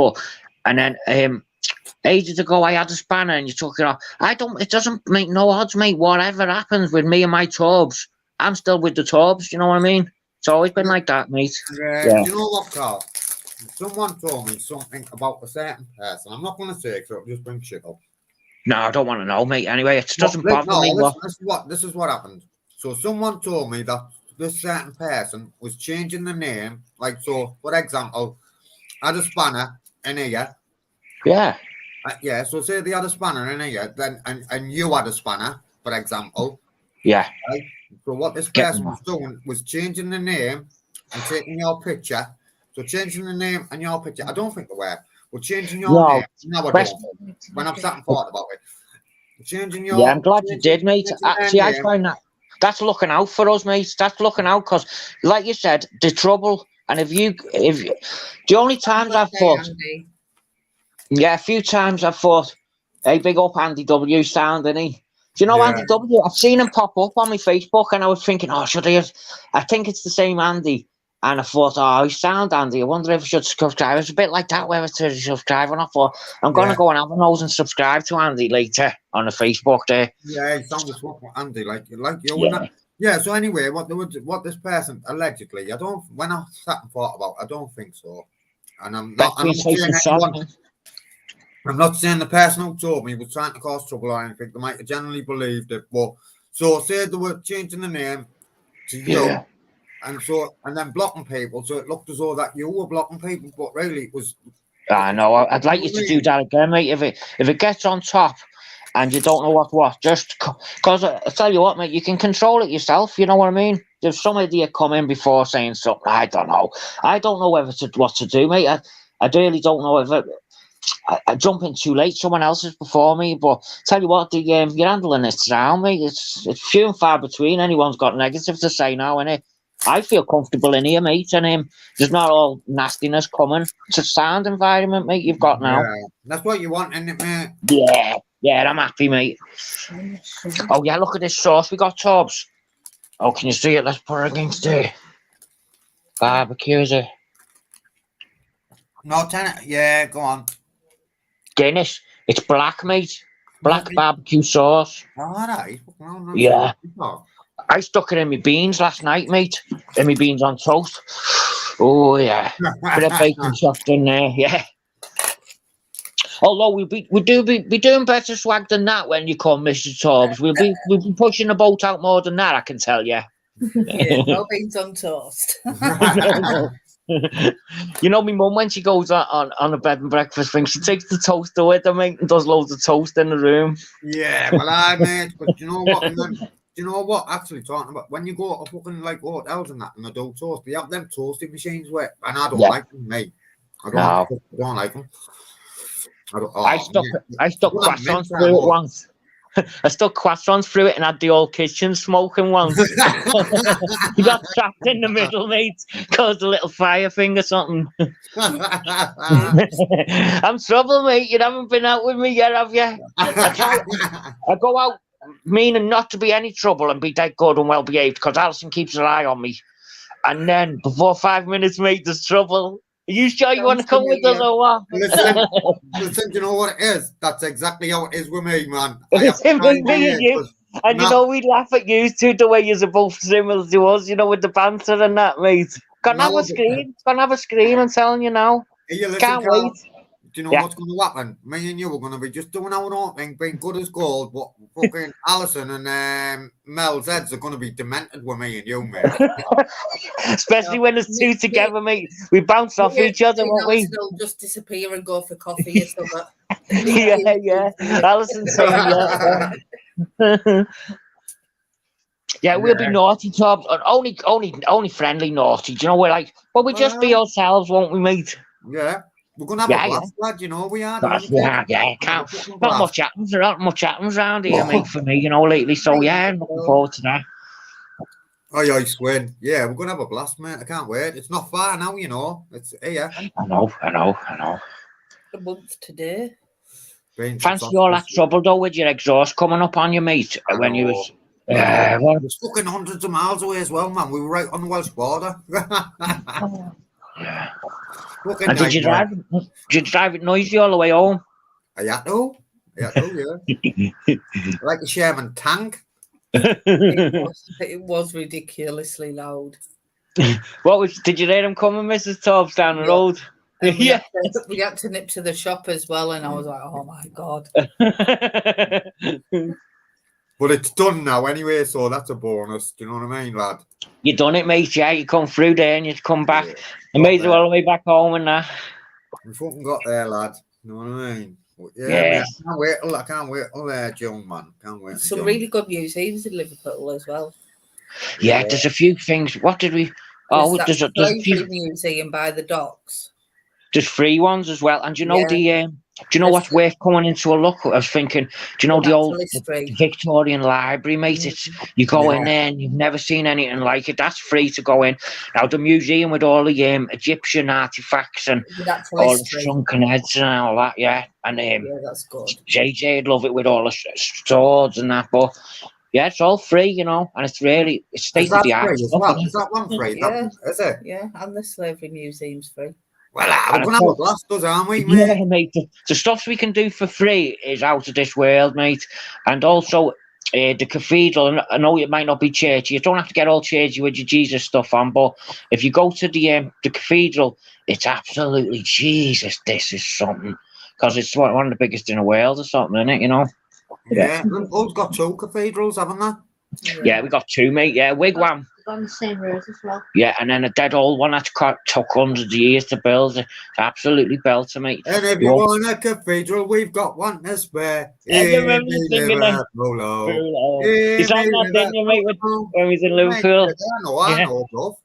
and then ages ago I had a spanner and you took it off. It doesn't make no odds, mate. Whatever happens with me and my Torbs, I'm still with the Torbs. You know what I mean? It's always been like that, mate. Yeah. You know what, Carl? Someone told me something about a certain person. I'm not going to say it, so it'll just bring shit up. No, I don't want to know, mate. Anyway, it doesn't bother me. This is what happened. So someone told me that this certain person was changing the name. Like, so, for example, I had a spanner in here. Yeah. Yeah, so say they had a spanner in here, then and you had a spanner, for example. Yeah. Right? So what this person was doing was changing the name and taking your picture. So changing the name and your picture. I don't think they were. We're changing your name. No, I don't. When I'm sat and thought about it. Changing your. Yeah, I'm glad you did, mate. changing See, their I name. find that's looking out for us, mate. That's looking out because, like you said, the trouble. And if the only times I've Hey, thought, Andy. yeah, a few times I've thought, hey, big up Andy W sound, isn't he? Do you know Yeah. Andy W? I've seen him pop up on my Facebook, and I was thinking, oh, should I? I think it's the same Andy. And I thought, oh, he sound Andy. I wonder if I should subscribe. It's a bit like that, whether to subscribe or not. But I'm going to Yeah. go and have a nose and subscribe to Andy later on the Facebook there. Yeah, he sounded what Andy like you Yeah. and that. Yeah. So anyway, what this person allegedly, I don't. When I sat and thought about, I don't think so. And I'm not saying anyone. I'm not saying the person who told me was trying to cause trouble or anything. They might have generally believed it, but so say they were changing the name to you, Yeah. and then blocking people, so it looked as though that you were blocking people, but really it was. I know. I'd like you to do that again, mate. If it gets on top and you don't know what, just because I tell you what, mate, you can control it yourself. You know what I mean? There's some idiot come in before saying something. I don't know what to do, mate. I really don't know if I jump in too late. Someone else is before me, but tell you what, you're handling it now, mate. It's few and far between. Anyone's got negative to say now, innit? I feel comfortable in here, mate, and there's not all nastiness coming. It's a sound environment, mate, you've got now. Yeah, that's what you want, isn't it, mate? Yeah, I'm happy, mate. Oh, yeah, look at this sauce we got, Tobbs. Oh, can you see it? Let's put it against the barbecue, is it? No, yeah, go on. Guinness. It's black, mate. Black barbecue sauce. All right. Yeah. I stuck it in my beans last night, mate. In my beans on toast. Oh, yeah. Bit of bacon chopped in there, yeah. Although we'll be doing better swag than that when you come, Mr. Tobbs. We'll be pushing the boat out more than that, I can tell you. Yeah, no beans on toast. You know, my mum, when she goes on a bed and breakfast thing, she takes the toaster with her, mate, and does loads of toast in the room. Yeah, well, I mate, but you know what? And then, do you know what? Actually, talking about when you go to fucking like hotels and that, and they do toast, they have them toasting machines where, and I don't like them, mate. I don't like them. I stuck croissants through it once. I stuck croissants through it and had the old kitchen smoking once. You got trapped in the middle, mate. Caused a little fire thing or something. I'm trouble, mate. You haven't been out with me yet, have you? I go out meaning not to be any trouble and be dead good and well behaved because Alison keeps her eye on me. And then before 5 minutes, mate, there's trouble. Are you sure you want to come with us or what? Listen, you know what it is? That's exactly how it is with me, man. It's him with me and you. And you know, we laugh at you too, the way you're both similar to us, you know, with the banter and that, mate. Gonna have a scream. Gonna have a scream, I'm telling you now. Can't wait. Do you know what's going to happen? Me and you are going to be just doing our own thing, being good as gold, but fucking Alison and Mel's heads are going to be demented with me and you, mate. Especially when there's two together, mate. We bounce off each other, won't we? They'll just disappear and go for coffee or something. Yeah. Alison saying yeah. Yeah, we'll be naughty, Tobbs. Only friendly naughty. Do you know, we're like, well, we just be ourselves, won't we, mate? Yeah. We're going to have a blast, lad, you know, we are. Can't. Not much happens around here, mate, for me, you know, lately. So, yeah, I'm looking forward to that. Oh, Swin. Yeah, we're going to have a blast, mate. I can't wait. It's not far now, you know. It's here. I know. A month today. Fancy all that trouble, though, with your exhaust coming up on you, mate, when you was... It's fucking hundreds of miles away as well, man. We were right on the Welsh border. And did you drive it noisy all the way home? I had to, yeah. Like a Sherman tank. It was ridiculously loud. Did you hear him coming, Mrs. Tobbs, down the road? Yeah. We had to nip to the shop as well, and I was like, oh my God. But it's done now anyway, so that's a bonus. Do you know what I mean, lad? You done it, mate, yeah. You come through there and you come back. I made it all the way back home and that. We fucking got there, lad. You know what I mean? But yeah. Yeah. I can't wait till June, man. Can't wait. Some really good museums in Liverpool as well. Yeah, there's a few things. What did we... Oh, there's a few... museum by the docks. There's free ones as well. And you know, Do you know what's worth coming into a look? I was thinking, do you know the old Natural history. Victorian Library, mate? It's you go in there and you've never seen anything like it. That's free to go in. Now the museum with all the Egyptian artifacts and Natural all the history. sunken heads and all that, yeah. And Yeah, that's good. JJ'd love it with all the swords and that, but yeah, it's all free, you know, and it's state Is of that the art free as stuff. well? isn't it? Is that one free? Yeah. That, is it? Yeah, and the slavery museum's free. Well, And we're going to have a blast, us, aren't we, mate? Yeah, mate. The stuff we can do for free is out of this world, mate. And also, the cathedral. And I know it might not be churchy. You don't have to get all churchy with your Jesus stuff on, but if you go to the cathedral, it's absolutely Jesus. This is something because it's one of the biggest in the world or something, isn't it? You know. Yeah. Liverpool's got 2 cathedrals, haven't they? Yeah, we got 2, mate. Yeah, Wigwam. On the same road as well. Yeah, and then a dead old one that's took hundreds of years to build. It's absolutely belter, mate. And if you want a cathedral, we've got one to spare. I remember singing that. Liverpool. Is that not then you mate when we was in Liverpool? I know, bro.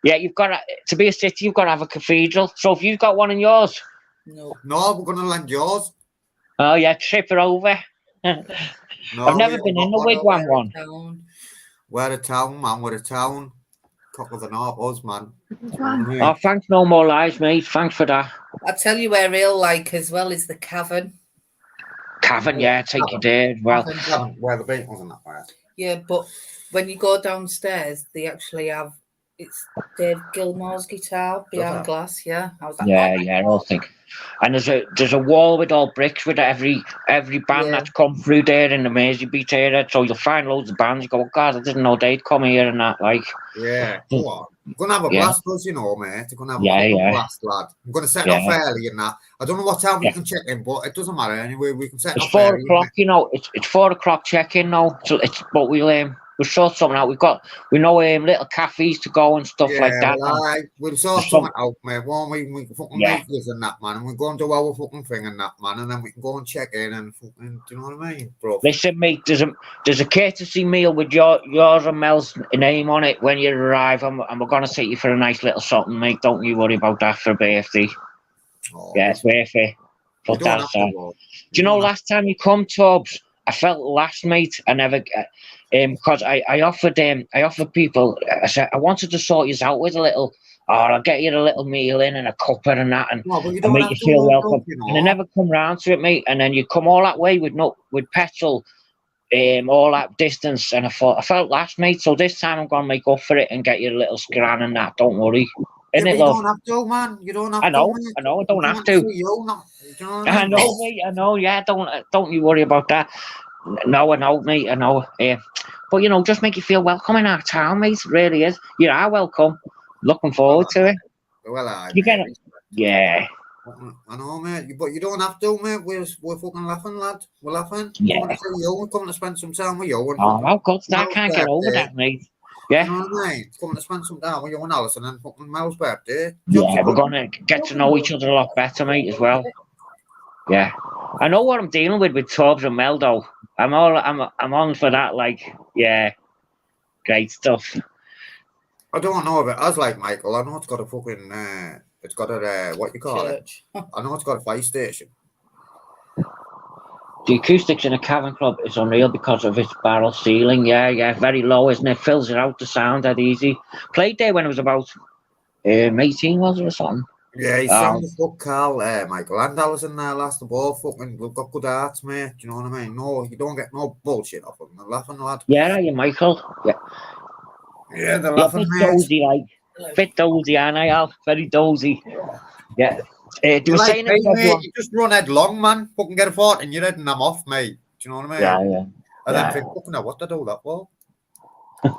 Yeah, you've got to be a city. You've got to have a cathedral. So if you've got one in yours, No. No, we're going to lend yours. oh yeah, trip her over. No, I've never we been haven't in the got Wigwam one. Town. We're a town, man. We're a town. Cock of the North, us, man. Oh, thanks, no more lies, mate. Thanks for that. I tell you where real like as well is the cavern. Cavern, yeah, take you there as well. Cavern. Where the beat wasn't that way. Yeah, but when you go downstairs, they actually have it's Dave Gilmour's guitar behind that? glass. Yeah, I was like, Yeah, oh my yeah, I God. don't think. And there's a wall with all bricks with every band Yeah. that's come through there in the Merseybeat area. So you'll find loads of bands. You go, oh, God, I didn't know they'd come here and that. Like, Yeah, go on. I'm going to have a Yeah. blast, us, you know, mate. I'm going to have Yeah, a yeah. blast, lad. I'm going to set Yeah. off early and that. I don't know what time we Yeah. can check in, but it doesn't matter anyway. We can set it's off 4 early. o'clock, you know. It's 4 o'clock check-in now. So but we'll sort something out. We know little cafes to go and stuff like that. We'll sort There's some- something out, mate. Won't we? We can fucking Yeah. make this and that, man. And we'll go and do our fucking thing and that, man. And then we can go and check in and fucking, do you know what I mean, bro? Listen, mate, there's a courtesy meal with yours and Mel's name on it when you arrive, and we're going to take you for a nice little something, mate. Don't you worry about that for a birthday. Oh, Yeah, it's worth it. we Put don't that have to aside. go. Do you know last time you come, Tubbs, I felt last, mate. I never, because I offered people. I said I wanted to sort you out with a little, or I'll get you a little meal in and a cuppa and that, and No, but you and don't make have you to feel go, welcome. you And I know. never come round to it, mate. And then you come all that way with petrol, all that distance, and I felt last, mate. So this time I'm gonna make up for it and get you a little scran and that. Don't worry. Yeah, Isn't but it, you love? don't have to, man. You don't have I know, to. mate. I know. I don't You have want to. see you, not, do you know what I mean? know, mate. I know. Yeah, don't you worry about that. No, I know, mate. I know. But you know, just make you feel welcome in our town, mate. It really is. You are welcome. Looking forward to it. Well, I. You get it? Yeah. I know, mate. But you don't have to, mate. We're fucking laughing, lad. We're laughing. Yeah. We're coming to see you. We're coming to spend some time with you. And Oh, how good. I Mel's can't get over birthday. that, mate. You Yeah. know what I mean? Coming to spend some time with you and Alison and fucking Mel's birthday. Yeah, we're gonna get to know each other a lot better, mate, as well. Yeah. I know what I'm dealing with Tubbs and Mel, though. I'm on for that, like, yeah. Great stuff. I don't know if it has like Michael. I know it's got a fucking it's got a what you call Church. it. I know it's got a fire station. The acoustics in a cavern club is unreal because of its barrel ceiling. Yeah, very low, isn't it? Fills it out the sound that easy. Played there when it was about 18, was it, or something? Yeah, he's sound as fuck, Carl, Michael and Alison there last. The ball fucking we've got good arts, mate. Do you know what I mean? No, you don't get no bullshit off them. They're laughing, lad. Yeah, you, Michael. Yeah, Yeah, they're yeah, laughing, bit mate. dozy, like. Bit dozy, aren't I, Al? Very dozy. Yeah. They You were like saying me, about mate, you just run headlong, man. Fucking get a fart and you're heading them off, mate. Do you know what I mean? Yeah. And yeah. then think, fucking hell, what to do that for? You know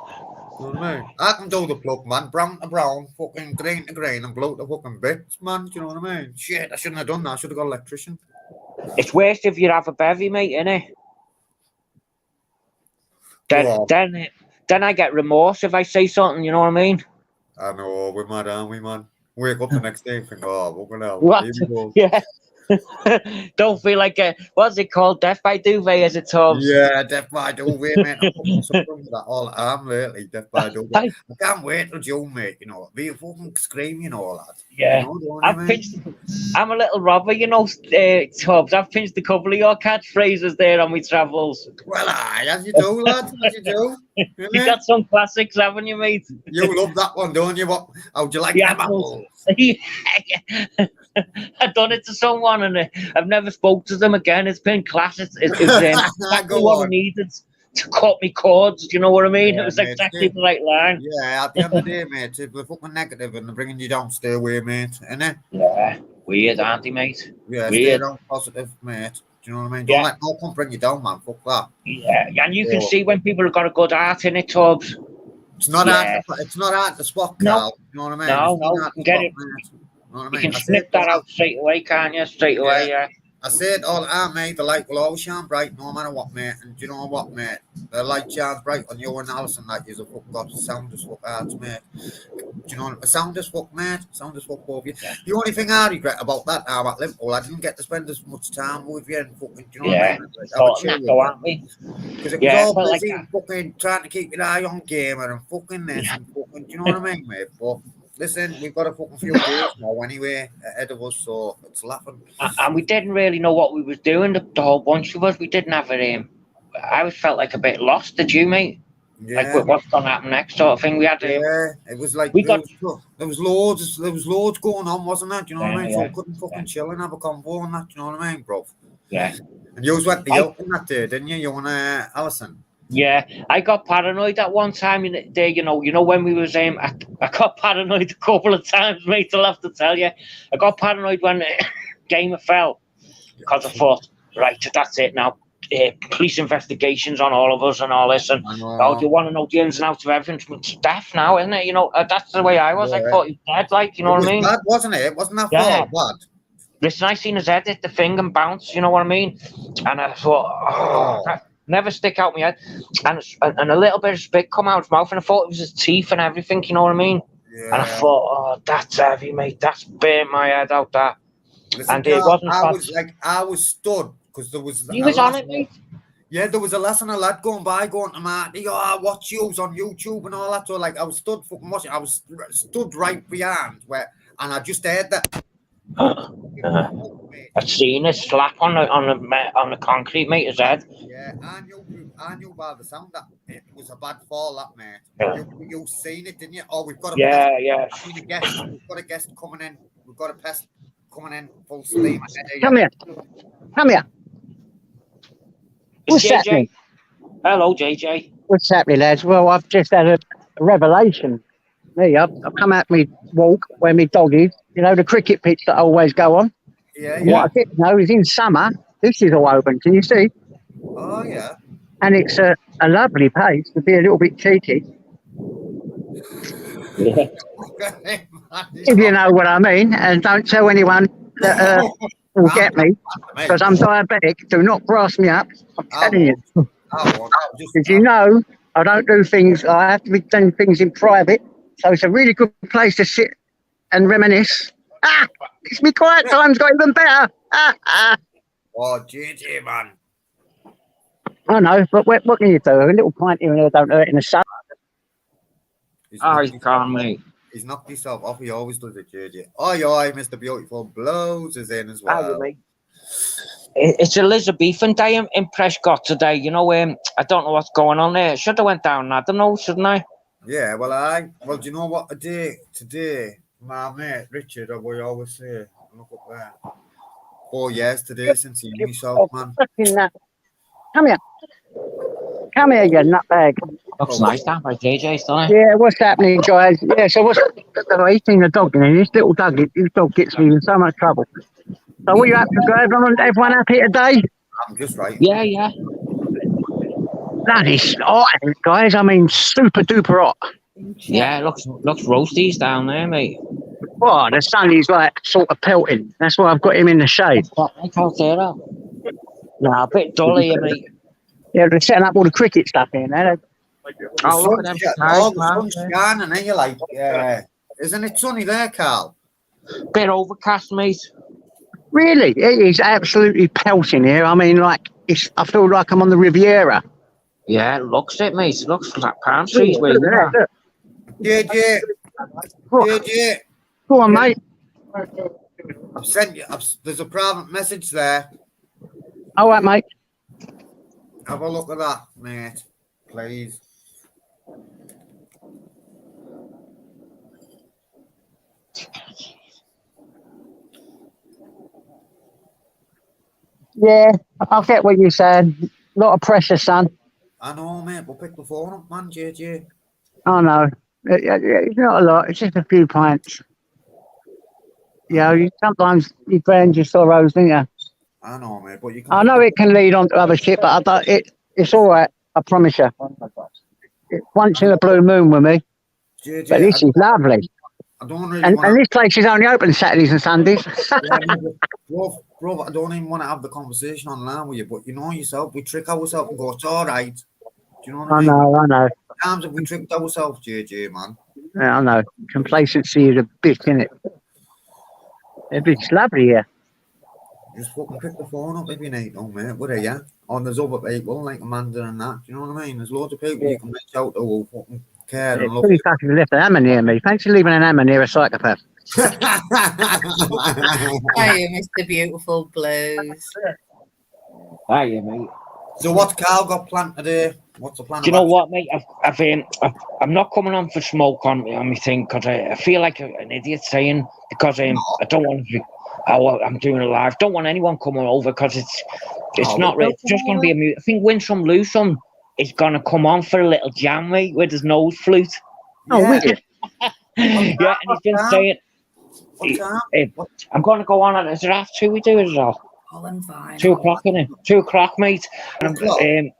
what I mean? I can do the plug, man. Brown to brown, fucking green to green, and blue to fucking bits, man. Do you know what I mean? Shit, I shouldn't have done that. I should have got an electrician. It's worse if you have a bevy, mate, innit? Go Then I get remorse if I say something, you know what I mean? I know, we're mad, aren't we, man? Wake up the next day and think, oh, fucking hell. What? Here we go. Yeah. Don't feel like what's it called? Death by duvet, as it Tubbs? Yeah, Death by Duvet, mate. I'm fucking suffering with that all the time lately. Death by Duvet. I- I can't wait till June, mate. You know, be a fucking screaming all that. Yeah. You know, don't I, I've mate? pinched. I'm a little robber, you know, Tubbs. I've pinched a couple of your catchphrases there on my travels. Well, aye, as you do, lads, as you do. You Yeah. got some classics, haven't you, mate? You love that one, don't you? What? How'd you like The them apples. apples? I done it to someone and I've never spoke to them again. It's been class. It's exactly Go what I on. needed to cut me cords. Do you know what I mean? Yeah, It was mate, exactly yeah. the right line. Yeah, at the end of the day, mate, if they're fucking negative and they're bringing you down, stay away, mate. Innit? Yeah, weird, aren't they, mate? Yeah, stay Weird. down positive, mate. Do you know what I mean? Don't Yeah. let no one bring you down, man. Fuck that. Yeah, and you can Yeah. see when people have got a good heart in it, Tubbs. It's not Yeah. hard. It's not hard to spot, No. Carl. You know what I mean? No, It's not no, hard you to can get spot, it. mate. You know what I You mean? can I say snip it that all- out straight away, can't you? Straight away, yeah. I say it all the time, mate. The light will always shine bright, no matter what, mate. And do you know what, mate? The light shines bright on you and Alison like you're a fuck god. Sound as fuck arts, mate. Do you know what? Sound as fuck, mate. Sound as fuck both of you. Yeah. The only thing I regret about that now at Liverpool, I didn't get to spend as much time with you and fucking. Do you know Yeah. what I mean? Like, Sort of chill with knacker, you. aren't we? Because it was Yeah, all felt like busy that. fucking trying to keep your eye on gamer and fucking this and fucking. Do you know what I mean, mate? But listen, we've got a fucking few days now anyway ahead of us, so it's laughing. And we didn't really know what we was doing. The whole bunch of us, we didn't have it. I always felt like a bit lost. Did you, mate? Like Yeah. with what's going to happen next, sort of thing. We had Yeah, it was like we there got- was loads going on, wasn't there? Do you know what I mean? So Yeah, we couldn't fucking chill and have a convo and that. Do you know what I mean, bro? yeah. And you went to I- Hilton that day, didn't you? You and Alison. Yeah, I got paranoid at one time in the day. You know when we was I got paranoid a couple of times, mate. I'll have to tell you, I got paranoid when Gamer fell because I thought, right, that's it now. Police investigations on all of us and all this, and I know. oh, do you want to know the ins and outs of everything? It's death now, isn't it? You know, that's the way I was. I Yeah. thought he was dead, like, you know It what was I mean? bad, wasn't it? It wasn't that Yeah. far bad. Listen, I seen his head hit the thing and bounce, you know what I mean? And I thought, oh, that never stick out my head. And a little bit of spit come out of his mouth, and I thought it was his teeth and everything, you know what I mean? Yeah. And I thought, oh, that's heavy, mate. That's burnt my head out, that. Listen, and it Carl, wasn't I was stood because there was. He a was on lad- it, mate. Yeah, there was a lesson, a lad going by, going to Marty, oh, I watch yous on YouTube and all that. So, like, I was stood fucking watching. I was stood right behind where, and I just heard that. I'd seen it slap on the concrete, mate, his head. Yeah, I knew by the sound that it was a bad fall, that, mate. Yeah. You seen it, didn't you? Oh, we've got a Yeah, yeah. I've seen a guest. We've got a guest coming in. We've got a pest coming in full steam ahead of you. Come here. Come here. What's JJ. happening? Hello, JJ. What's happening, lads? Well, I've just had a revelation. Me, I've come out me walk where my dog is. You know, the cricket pitch that I always go on. Yeah, And yeah. what I didn't know is in summer, this is all open. Can you see? Oh, yeah. And it's a lovely place to be a little bit cheeky, if you know what I mean. And don't tell anyone that will get me, because I'm diabetic. Do not brass me up. I'm telling you. Because you know, I don't do things, I have to be doing things in private. So it's a really good place to sit and reminisce. It's me quiet time's got even better. Oh, JJ, man. I know, but what can you do? A little pint here and there don't hurt in the sun. He's Oh, knocked he's calm, mate. He's knocked himself off. He always does it, JJ. Oi, Mr. Beautiful blows is in as How you, well. mate? It's Elizabethan Day in Prescott today. You know, I don't know what's going on there. Should have went down, I don't know, shouldn't I? Yeah, well, do you know what today, my mate Richard, we always say, look up there. 4 years today since he knew himself, man. Fucking come here. Come here, you nutbag. Looks nice down by JJ's, doesn't it? Yeah, what's happening, guys? Yeah, so what's eating the dog? This little dog, this dog gets me in so much trouble. So what are you up to, guys? Everyone happy today? I'm just right. Yeah, yeah. Bloody hot, guys. I mean, super duper hot. Yeah, it looks roasties down there, mate. Oh, the sun is like sort of pelting. That's why I've got him in the shade. I can't say that. No, a bit dull here, mate. Yeah, they're setting up all the cricket stuff in there. Oh, look at them The skies, sun's man. shining, and you're like, isn't it sunny there, Carl? Bit overcast, mate. Really, it is absolutely pelting here. I mean, like, I feel like I'm on the Riviera. Yeah, it looks it, mate. It looks like palm trees where you are. Look. JJ, Go JJ, go on, mate. I've sent you. There's a private message there. All right, mate. Have a look at that, mate. Please. Yeah, I get what you said. A lot of pressure, son. I know, mate. We'll pick the phone up, man, JJ. Oh no, it's not a lot. It's just a few pints. Sometimes you brand your sorrows, don't you? I know, mate, but you can. I know it can lead on to other shit, but it's all right. I promise you. It's once in a blue moon with me, JJ, but this is lovely. I don't really And want this place is only open Saturdays and Sundays. bro, I don't even want to have the conversation online with you, but you know yourself, we trick ourselves and go, it's all right. Do you know what I mean? I know. Times have we tricked ourselves, JJ, man. Yeah, I know. Complacency is a bitch, isn't it? It's lovely here. Just fucking pick the phone up if you need, mate. What are you? And there's other people like Amanda and that. Do you know what I mean? There's loads of people you can reach out to who fucking care and It's love. pretty fucking left an hammer near me. Thanks for leaving an hammer near a psychopath. Hey, Mr. Beautiful Blues. Hiya, mate. So what's Carl got planned today? What's the plan? Do you know what, mate? I'm not coming on for smoke on my thing because I feel like an idiot saying because I don't want to be. Oh, I'm doing it live. Don't want anyone coming over because it's not really. It's just going to be a mute. I think Win Some Lose Some is going to come on for a little jam, mate, with his nose flute. Oh, wicked. Yeah, and he's been saying. I'm going to go on at. Is it half 2 we do it as well? Colin Vine. 2 o'clock, innit? 2 o'clock, mate. And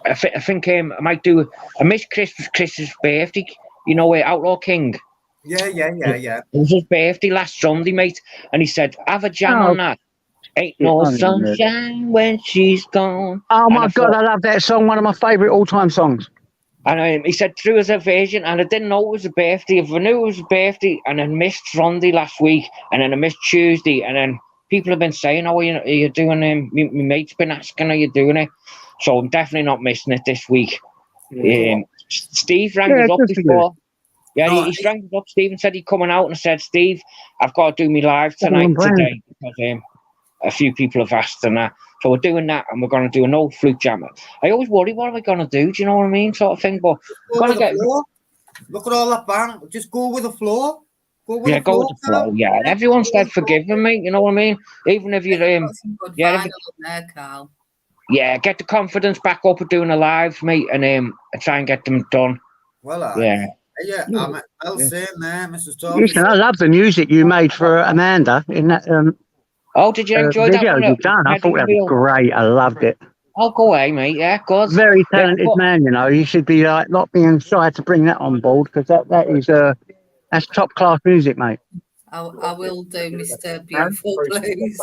I think I might do. I miss Chris's birthday. You know, Outlaw King. Yeah. It was his birthday last Sunday, mate, and he said, "Have a jam on that." Ain't no sunshine when she's gone. Oh my God, I love that song. One of my favourite all-time songs. And he said through his version, and I didn't know it was a birthday. If I knew it was a birthday, and I missed Sunday last week, and then I missed Tuesday, and then people have been saying, "Oh, are you doing my mate's been asking, are you doing it?" So I'm definitely not missing it this week. Steve rang us up before. Yeah, he rang us up. Stephen said he'd coming out and said, "Steve, I've got to do me live tonight today because a few people have asked and that." So we're doing that, and we're going to do an old flute jammer. I always worry, what are we going to do? Do you know what I mean, sort of thing? But we're going to get. Look at all that band. Just go with the flow. Go with the flow. Yeah, and everyone's dead forgiving me. You know what I mean? Even if you're Carl. Yeah, get the confidence back up at doing a live, mate, and try and get them done. Well, yeah. Yeah, I'll say there, Mrs. Torres. Listen, I love the music you made for Amanda in that. Oh, did you enjoy video that? You've done? I thought that was great. I loved it. Oh, go away, mate. Yeah, good. Very talented man, you know. You should be like not being shy to bring that on board because that is that's top class music, mate. I will do, Mr. Beautiful Blues.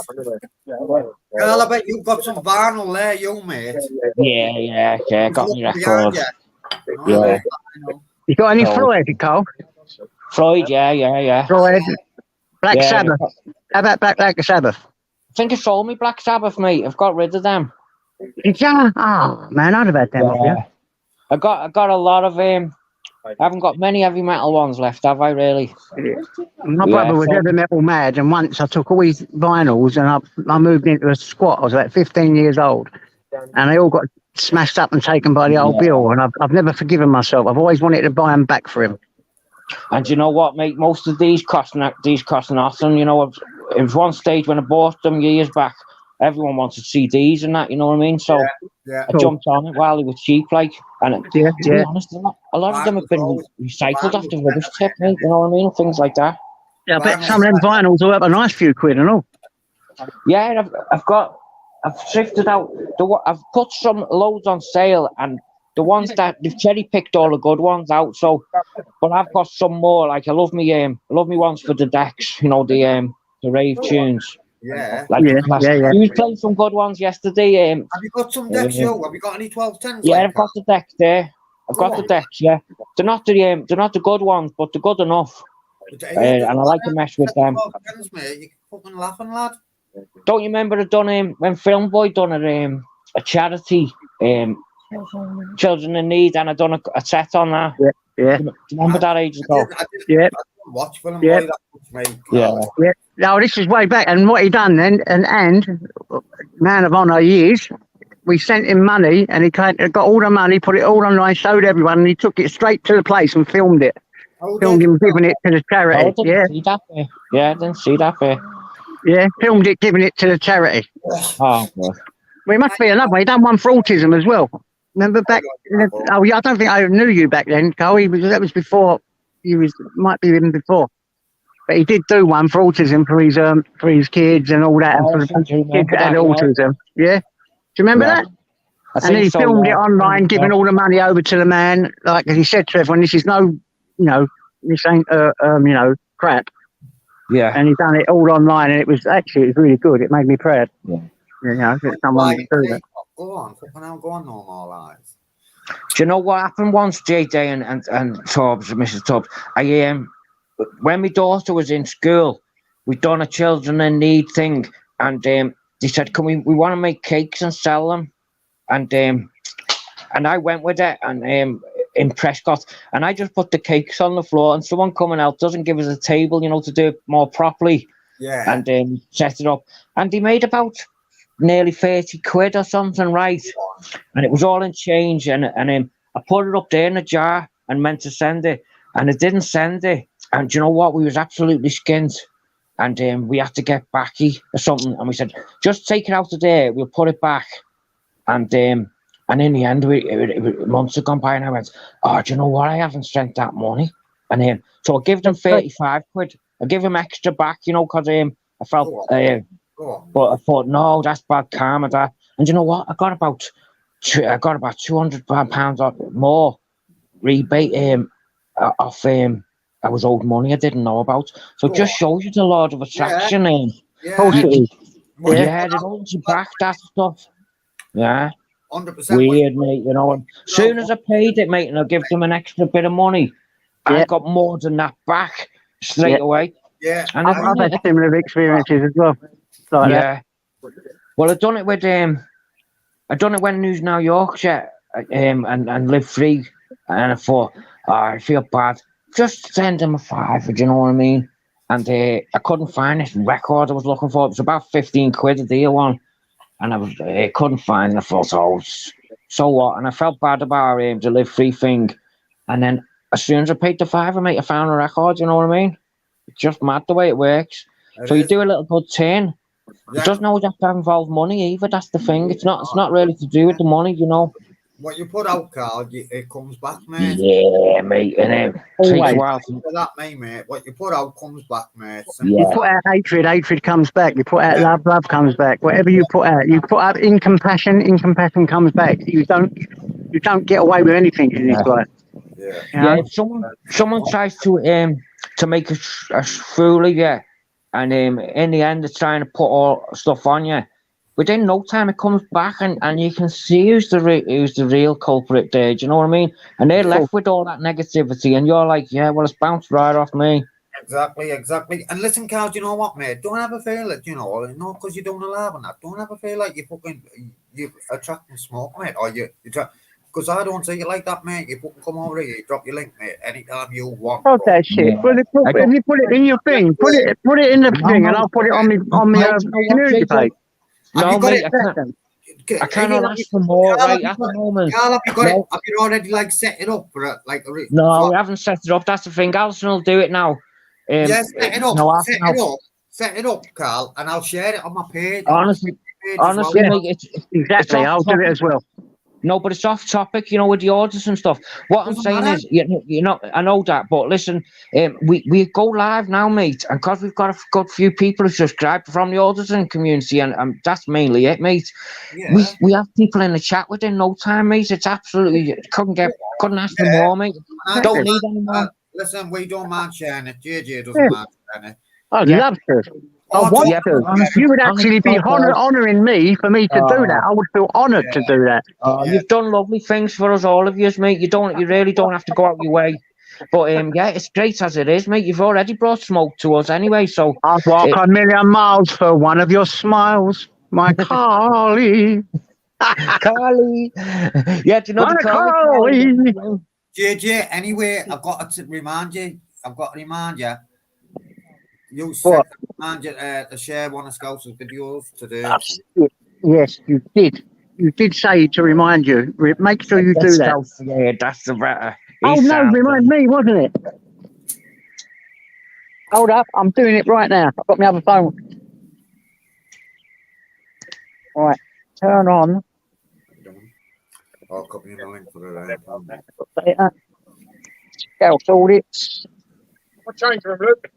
Carl, I bet you've got some vinyl there, you mate. Yeah. Got me record. Yeah. You got any Floyd, Carl? Floyd, yeah. Floyd, Black Sabbath. How about Black Sabbath? I think I sold me Black Sabbath, mate. I've got rid of them. Did you? Oh man, I'd have had them off you. I got a lot of I haven't got many heavy metal ones left, have I? Really? My brother was heavy metal mad, and once I took all his vinyls and I moved into a squat. I was about 15 years old, and they all got smashed up and taken by the old bill, and I've never forgiven myself. I've always wanted to buy them back for him. And you know what, mate? Most of these costing nothing. You know, it was one stage when I bought them years back. Everyone wanted CDs and that, you know what I mean? So I jumped on it while they were cheap, like. And to be honest, a lot of them have been recycled after rubbish tip, mate. You know what I mean? Things like that. Yeah, I bet some of them vinyls are up a nice few quid and all. Yeah, I've sifted out. I've put some loads on sale, and the ones that they've cherry picked all the good ones out. So, but I've got some more. Like I love me ones for the decks. You know the rave tunes. Yeah. Yeah. You played some good ones yesterday. Have you got some decks, yo? Have you got any 1210s? Yeah, I've got the deck there. I've got the decks. Yeah, they're not the good ones, but they're good enough. And I like to mess with them. 1210s, mate. You're fucking laughing, lad. don't you remember I done when Film Boy done a charity children in need, and I done a set on that. Yeah. Do you remember that ages ago? I did Yeah. watch film Yeah. boy that much, mate. Yeah. Yeah. No, this is way back. And what he done then, and man of honour he is, we sent him money and he got all the money, put it all online, showed everyone, and he took it straight to the place and filmed it. Oh, Filmed did him giving it to the Oh, I charity. didn't Yeah, see that bit. Yeah, I didn't see that bit. yeah. Filmed it, giving it to the charity. Oh, God. Well, it must be another one. He done one for autism as well. Remember back? Oh, yeah. I don't think I knew you back then, Carl. That was before. Might be even before. But he did do one for autism for his kids and all that, Oh, and I for the think I remember kids that had that, yeah. autism. Yeah. Do you remember Yeah. that? I And then he think so, filmed yeah. it online, giving all the money over to the man. Like he said to everyone, this is no, this ain't, crap. Yeah. And he done it all online, and it was really good. It made me proud. Yeah. That someone would do that. Go on, fucking hell, go on, no more lies. Do you know what happened once, JJ and Tubbs, Mrs. Tubbs? When my daughter was in school, we done a children in need thing, and they said, "Can we want to make cakes and sell them?" And I went with it, and in Prescott, and I just put the cakes on the floor, and someone coming out doesn't give us a table, to do it more properly, Yeah. and set it up, and they made about nearly 30 quid or something, right? And it was all in change, and I put it up there in a jar and meant to send it, and it didn't send it. And do you know what? We was absolutely skinned, and we had to get backy or something, and we said, just take it out of there, we'll put it back. And in the end, months had gone by, and I went, oh, do you know what? I haven't spent that money. And so I gave them 35 quid. I give them extra back, because I felt, Go on. but I thought, no, that's bad karma. That, and you know what? I got about £200 or more rebate off I was owed money I didn't know about. So it just shows you the law of attraction. Yeah. Of course it is. Yeah, it holds you back, that stuff. Yeah. 100%. Weird, mate, And soon as I paid it, mate, and I give them an extra bit of money, I got more than that back straight away. Yeah. And I've had similar experiences as well. Like that. Well, I've done it with I done it when News Now Yorkshire and Live Free, and I thought, I feel bad. Just send them a £5, do you know what I mean? And I couldn't find this record I was looking for. It was about 15 quid a deal one, and I couldn't find it. I thought, oh, so what? And I felt bad about the Live Free thing. And then as soon as I paid the £5, mate, I found a record. You know what I mean? It's just mad the way it works. So you do a little good turn. Yeah. It doesn't always have to involve money either. That's the thing. It's not really to do with the money, What you put out, Carl, it comes back, mate. Yeah, mate. And it takes a while. For that, mate. What you put out comes back, mate. Yeah. You put out hatred comes back. You put out love comes back. Whatever you put out incompassion comes back. You don't get away with anything in this life. Yeah. Yeah, if someone tries to make a fool of you, and in the end they're trying to put all stuff on you, within no time it comes back, and you can see who's the real culprit there. Do you know what I mean? And they're left with all that negativity, and you're like, yeah, well, it's bounced right off me. Exactly. And listen, Carl, do you know what, mate? Don't ever feel it, not because you're doing a lab on that. Don't ever feel like you're attracting smoke, mate, or because I don't see it like that, mate. You fucking come over here, you drop your link, mate, anytime you want. Oh, that shit. Yeah. Well, if you put it in your thing, put it in the thing, and I'll put it on my community page. No, mate, I cannot ask for more right at the moment. Carl, have you got it? Have you already set it up for it? No, we haven't set it up. That's the thing. Alison will do it now. Yes, set it up. No, Set it up, Carl, and I'll share it on my page. Honestly, mate, it's Exactly, I'll do it as well. No, but it's off topic, with the orders and stuff. What I'm saying is, I know that, but listen, we go live now, mate, and because we've got a good few people who subscribe from the Alderson community, and that's mainly it, mate. Yeah. We have people in the chat within no time, mate. It's absolutely couldn't ask for more, mate. Don't need any more. Listen, we don't mind sharing it. JJ doesn't mind sharing it. I'd love to. I want to. honestly, You would actually be honouring me for me to do that. I would feel honoured to do that. You've done lovely things for us, all of you, mate. You really don't have to go out your way. But yeah, it's great as it is, mate. You've already brought smoke to us anyway, so I'd walk it- a million miles for one of your smiles, my Carly. Carly. Yeah, do you know My the Carly? Carly. JJ, anyway, I've got to remind you. I've got to remind you. You said What? to remind you to share one of Scouts' videos today. Yes, you did. You did say to remind you. Make sure you do that. Yeah, that's the better. Oh, no, remind me, wasn't it? Hold up, I'm doing it right now. I've got my other phone. All right, turn on. I'll copy the link for the Scout audits. What change room, Luke?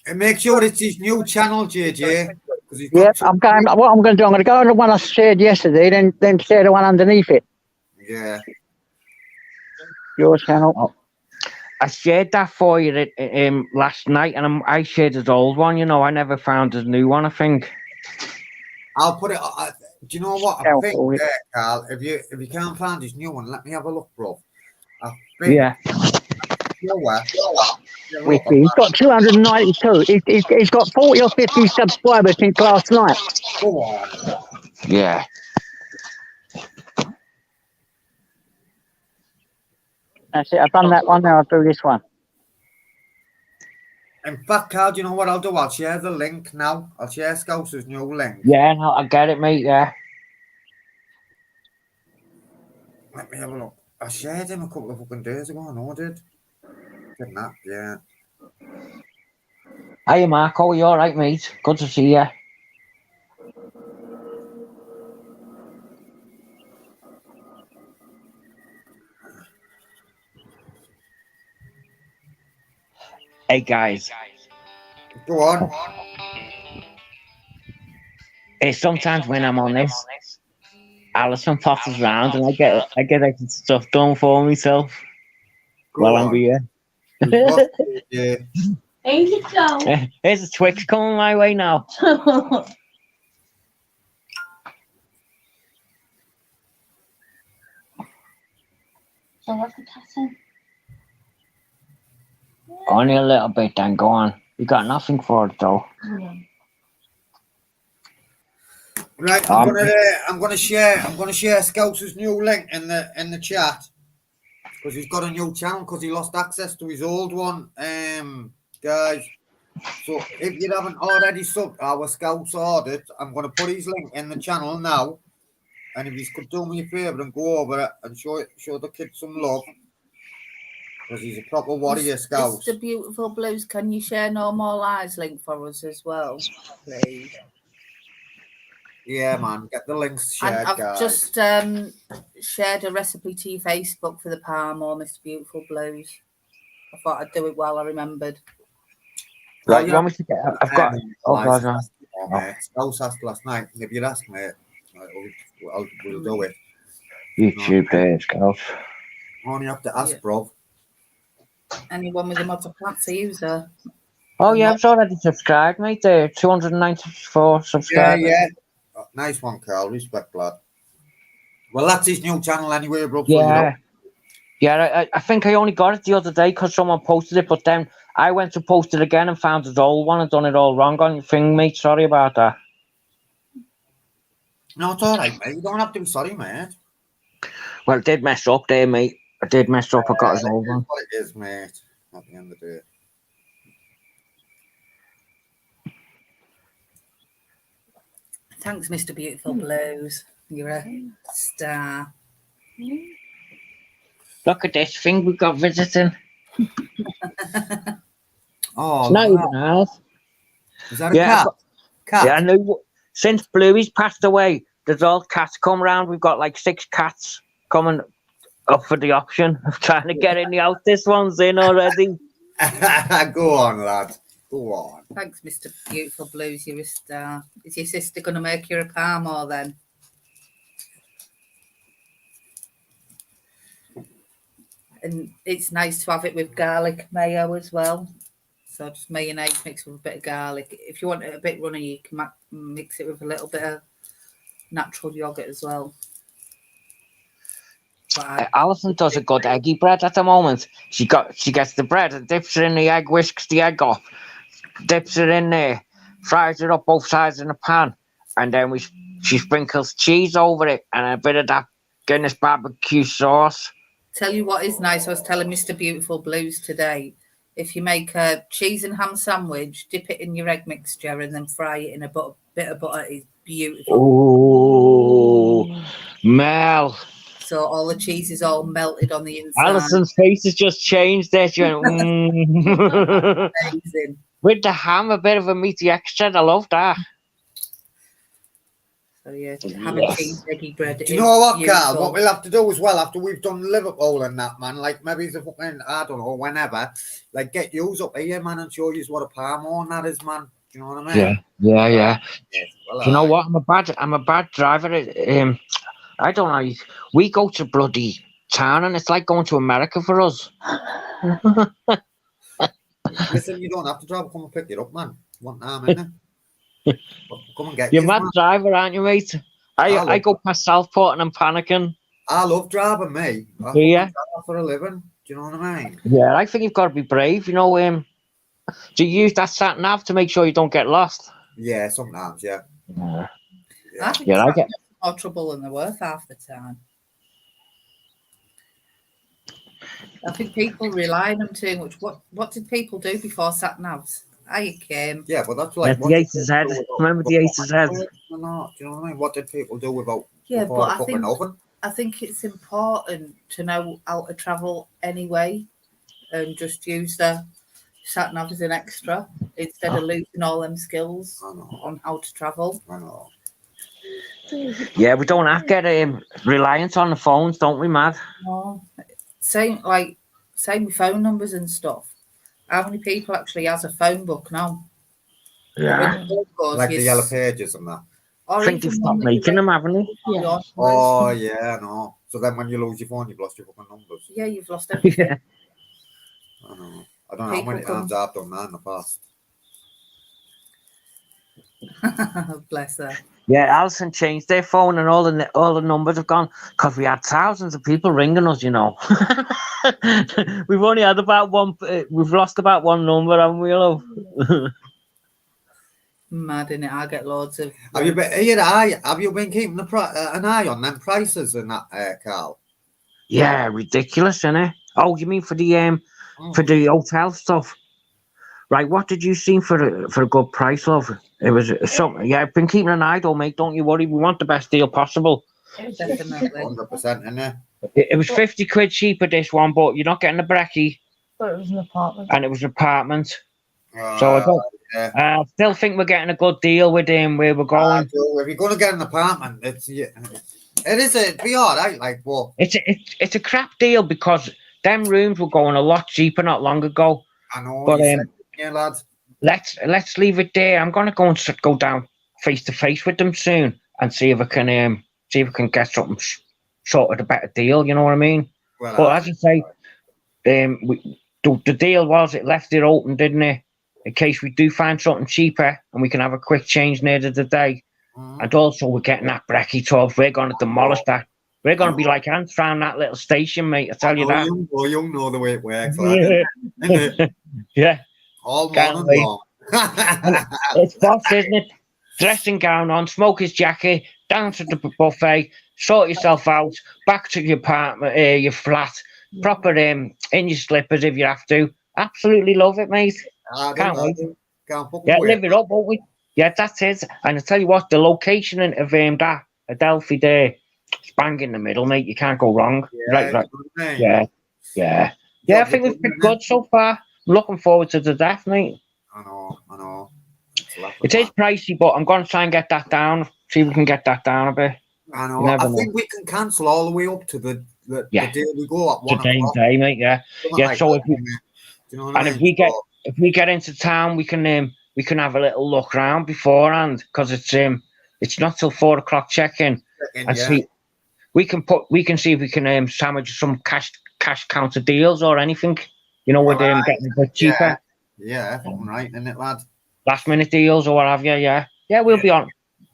and make sure it's his new channel, JJ. Because he's Yeah, got two. I'm going. What I'm going to do, I'm going to go on the one I shared yesterday, then share the one underneath it. Yeah. Your channel. Oh. I shared that for you last night, and I shared his old one. You know, I never found his new one. I think. I'll put it. Do you know what? I Scout think, audit. Carl, if you can't find his new one, let me have a look, bro. I think. Yeah. Wiki. He's got 292. He's got 40 or 50 subscribers since last night. Go on. Yeah. That's it. I've done that one. Now I'll do this one. In fact, Carl, do you know what I'll do? I'll share the link now. I'll share Scouts' new link. Yeah, no, I get it, mate. Yeah. Let me have a look. I shared him a couple of fucking days ago. I know I did. Didn't that? Yeah. Hiya, Marco. You all right, mate? Good to see you. Hey, guys. Go on. Sometimes when I'm on this, Alison passes around and I get stuff done for myself while I'm here. Yeah. There you go. Here's a Twix coming my way now. So what's the castle? Only a little bit, then go on. You got nothing for it though. Right, I'm gonna share Scouts' new link in the chat because he's got a new channel because he lost access to his old one, guys. So if you haven't already subbed our Scouts audit, I'm gonna put his link in the channel now, and if you could do me a favour and go over it and show the kids some love because he's a proper warrior Scout. Mr. Beautiful Blues, can you share No More Lies link for us as well, please? Yeah, man, get the links shared, And I've guys. just shared a recipe to your Facebook for the Palmo, Mr. Beautiful Blues. I thought I'd do it while I remembered. Right, you want me to get? I've got. Oh God, no. Scouts asked last night. If you'd ask me, we'll do it. YouTube there, Scouts. Only have to ask, Yeah. bro. Anyone with a mods, I can't see user. Oh yeah, I've already subscribed, mate. There, 294 subscribers. Yeah. Oh, nice one, Carl. Respect, lad. Well, that's his new channel anyway, bro. Yeah. Yeah, I think I only got it the other day because someone posted it, but then I went to post it again and found his old one and done it all wrong on your thing, mate. Sorry about that. No, it's all right, mate. You don't have to be sorry, mate. Well, it did mess up there, mate. I did mess up. I got his old one. What it is, mate. At the end of the day. Thanks, Mr. Beautiful Blues. You're a star. Look at this thing we got visiting. Oh, It's not wow. even ours. Is that a Yeah, cat? Cat? Yeah, I know. Since Bluey's passed away, there's all cats come round. We've got like 6 cats coming up for the option of trying to get in the house. This one's in already. Go on, lad. Go on. Thanks, Mr. Beautiful Blues. You're a star. Is your sister going to make you a Palmo then? And it's nice to have it with garlic mayo as well. So just mayonnaise mixed with a bit of garlic. If you want it a bit runny, you can mix it with a little bit of natural yogurt as well. Alison does a good eggy bread at the moment. She gets the bread and dips it in the egg, whisks the egg off, dips it in there, fries it up both sides in the pan, and then she sprinkles cheese over it and a bit of that Guinness barbecue sauce. Tell you what is nice. I was telling Mr. Beautiful Blues today. If you make a cheese and ham sandwich, dip it in your egg mixture and then fry it in a bit of butter. It's beautiful. Ooh, Mel. So all the cheese is all melted on the inside. Alison's face has just changed there. She went, Amazing. With the ham, a bit of a meaty extra. I love that. So yeah, ham and cheese, eggy bread. Do you know what, Carl? beautiful. What we'll have to do as well after we've done Liverpool and that, man, like maybe it's a fucking, I don't know, whenever, like get yous up here, man, and show yous what a Parmo and that is, man. Do you know what I mean? Yeah. Yes, well, Do you know what? I'm a bad driver. I don't know. We go to bloody town, and it's like going to America for us. Listen, you don't have to drive. Come and pick it up, man. One time, innit? Come and get You're yous, a mad man. driver, aren't you, mate? I go past Southport and I'm panicking. I love driving, me. I Do ya? fucking drive for a living. Do you know what I mean? Yeah, I think you've got to be brave. You know, do you use that sat nav to make sure you don't get lost? Yeah, sometimes, yeah. I think Yeah, I it's get- more trouble than they're worth half the time. I think people rely on them too much. What did people do before sat navs? I came. Yeah, but that's like That's what the did Ace's people head. do without- Remember the Ace's head? No, do you know what I mean? What did people do without Yeah, before but the I fucking think oven? I think it's important to know how to travel anyway, and just use the sat nav as an extra instead of losing all them skills I know, on how to travel. I know. Yeah, we don't have to get reliant on the phones, don't we, Mad? No. Same with phone numbers and stuff. How many people actually has a phone book now? Yeah. When the phone goes, Like the you yellow s- pages and that. or I think they've even stopped one that you making them, haven't they? read on. Oh yeah, I know. So then when you lose your phone, you've lost your fucking numbers. Yeah, you've lost everything. Yeah. I know. I don't know how People many come- times I've done that in the past. Bless her. Yeah, Alison changed their phone and all the numbers have gone because we had thousands of people ringing us, you know. We've only had about one, we've lost about one number, haven't we, love? Mad in it. I get loads of. Have you been keeping an eye on them prices and that, Carl? Yeah, ridiculous, isn't it? Oh, you mean for the hotel stuff? Right, what did you see for a good price, love? It was something. Yeah, I've been keeping an eye, though, mate. Don't you worry. We want the best deal possible. Definitely. 100%, innit? It was 50 quid cheaper, this one, but you're not getting the brekkie, But it was an apartment. and it was an apartment. So I don't. Yeah. I still think we're getting a good deal with him where we're going. So if you're going to get an apartment, it is it'd be all right. Like, what? It's a crap deal because them rooms were going a lot cheaper not long ago. I know. But, you said, yeah, lads. Let's leave it there. I'm gonna go and go down face to face with them soon and see if I can get something sorted, a better deal. You know what I mean? Well, But as I say, the deal was it left it open, didn't it? In case we do find something cheaper and we can have a quick change near the day. And also we're getting that brekkie tubs. We're gonna demolish that. We're gonna be like ants around that little station, mate. I tell you that. You know the way it works. Like, innit? Yeah. All Can't morning wait. long. It's boss, isn't it? Dressing gown on, smoker's jacket, down to the buffet, sort yourself out, back to your apartment, your flat, proper in your slippers if you have to. Absolutely love it, mate. Can't wait. Can't fucking Yeah, wait. live it up, won't we? Yeah, that's it. And I tell you what, the location of that Adelphi there, it's bang in the middle, mate. You can't go wrong. Yeah, Right. you know what I mean? Yeah. I think we've been good so far. I'm looking forward to the death, mate. I know. It is pricey, but I'm going to try and get that down. See if we can get that down a bit. I know. You never I know. think we can cancel all the way up to the Yeah. day we go at 1 Today's o'clock. day, mate. Yeah. Something Yeah, like so that, if we- innit? Do you know what I And mean? if we get into town, we can have a little look around beforehand because it's not till 4 o'clock check-in, and see we can see if we can sandwich some cash counter deals or anything. You know, with Alright. getting a bit cheaper, Yeah, fucking right, isn't it, lad? last minute deals or what have you. Yeah, we'll be on.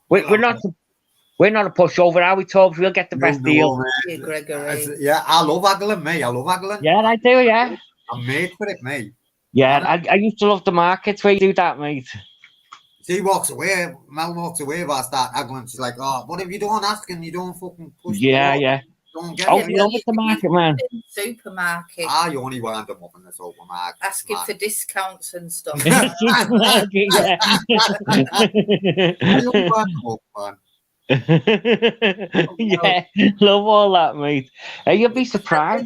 We're We're not a pushover, are we, Tubbs? We'll get the best No, deal. mate. Yeah, Gregory. Yeah, I love haggling, me. I love haggling. Yeah, I do, yeah. I'm made for it, mate. Yeah, I used to love the markets where you do that, mate. She walks away, Mel walks away if I start haggling. She's like, oh, what if you don't ask and you don't fucking push the Yeah, order? yeah. Don't get Oh, it. we love it, the market, man. Supermarket. I only wind them up in the supermarket. Asking for discounts and stuff. Supermarket, yeah. I only wind them up, man. Yeah, love all that, mate. You'll be surprised.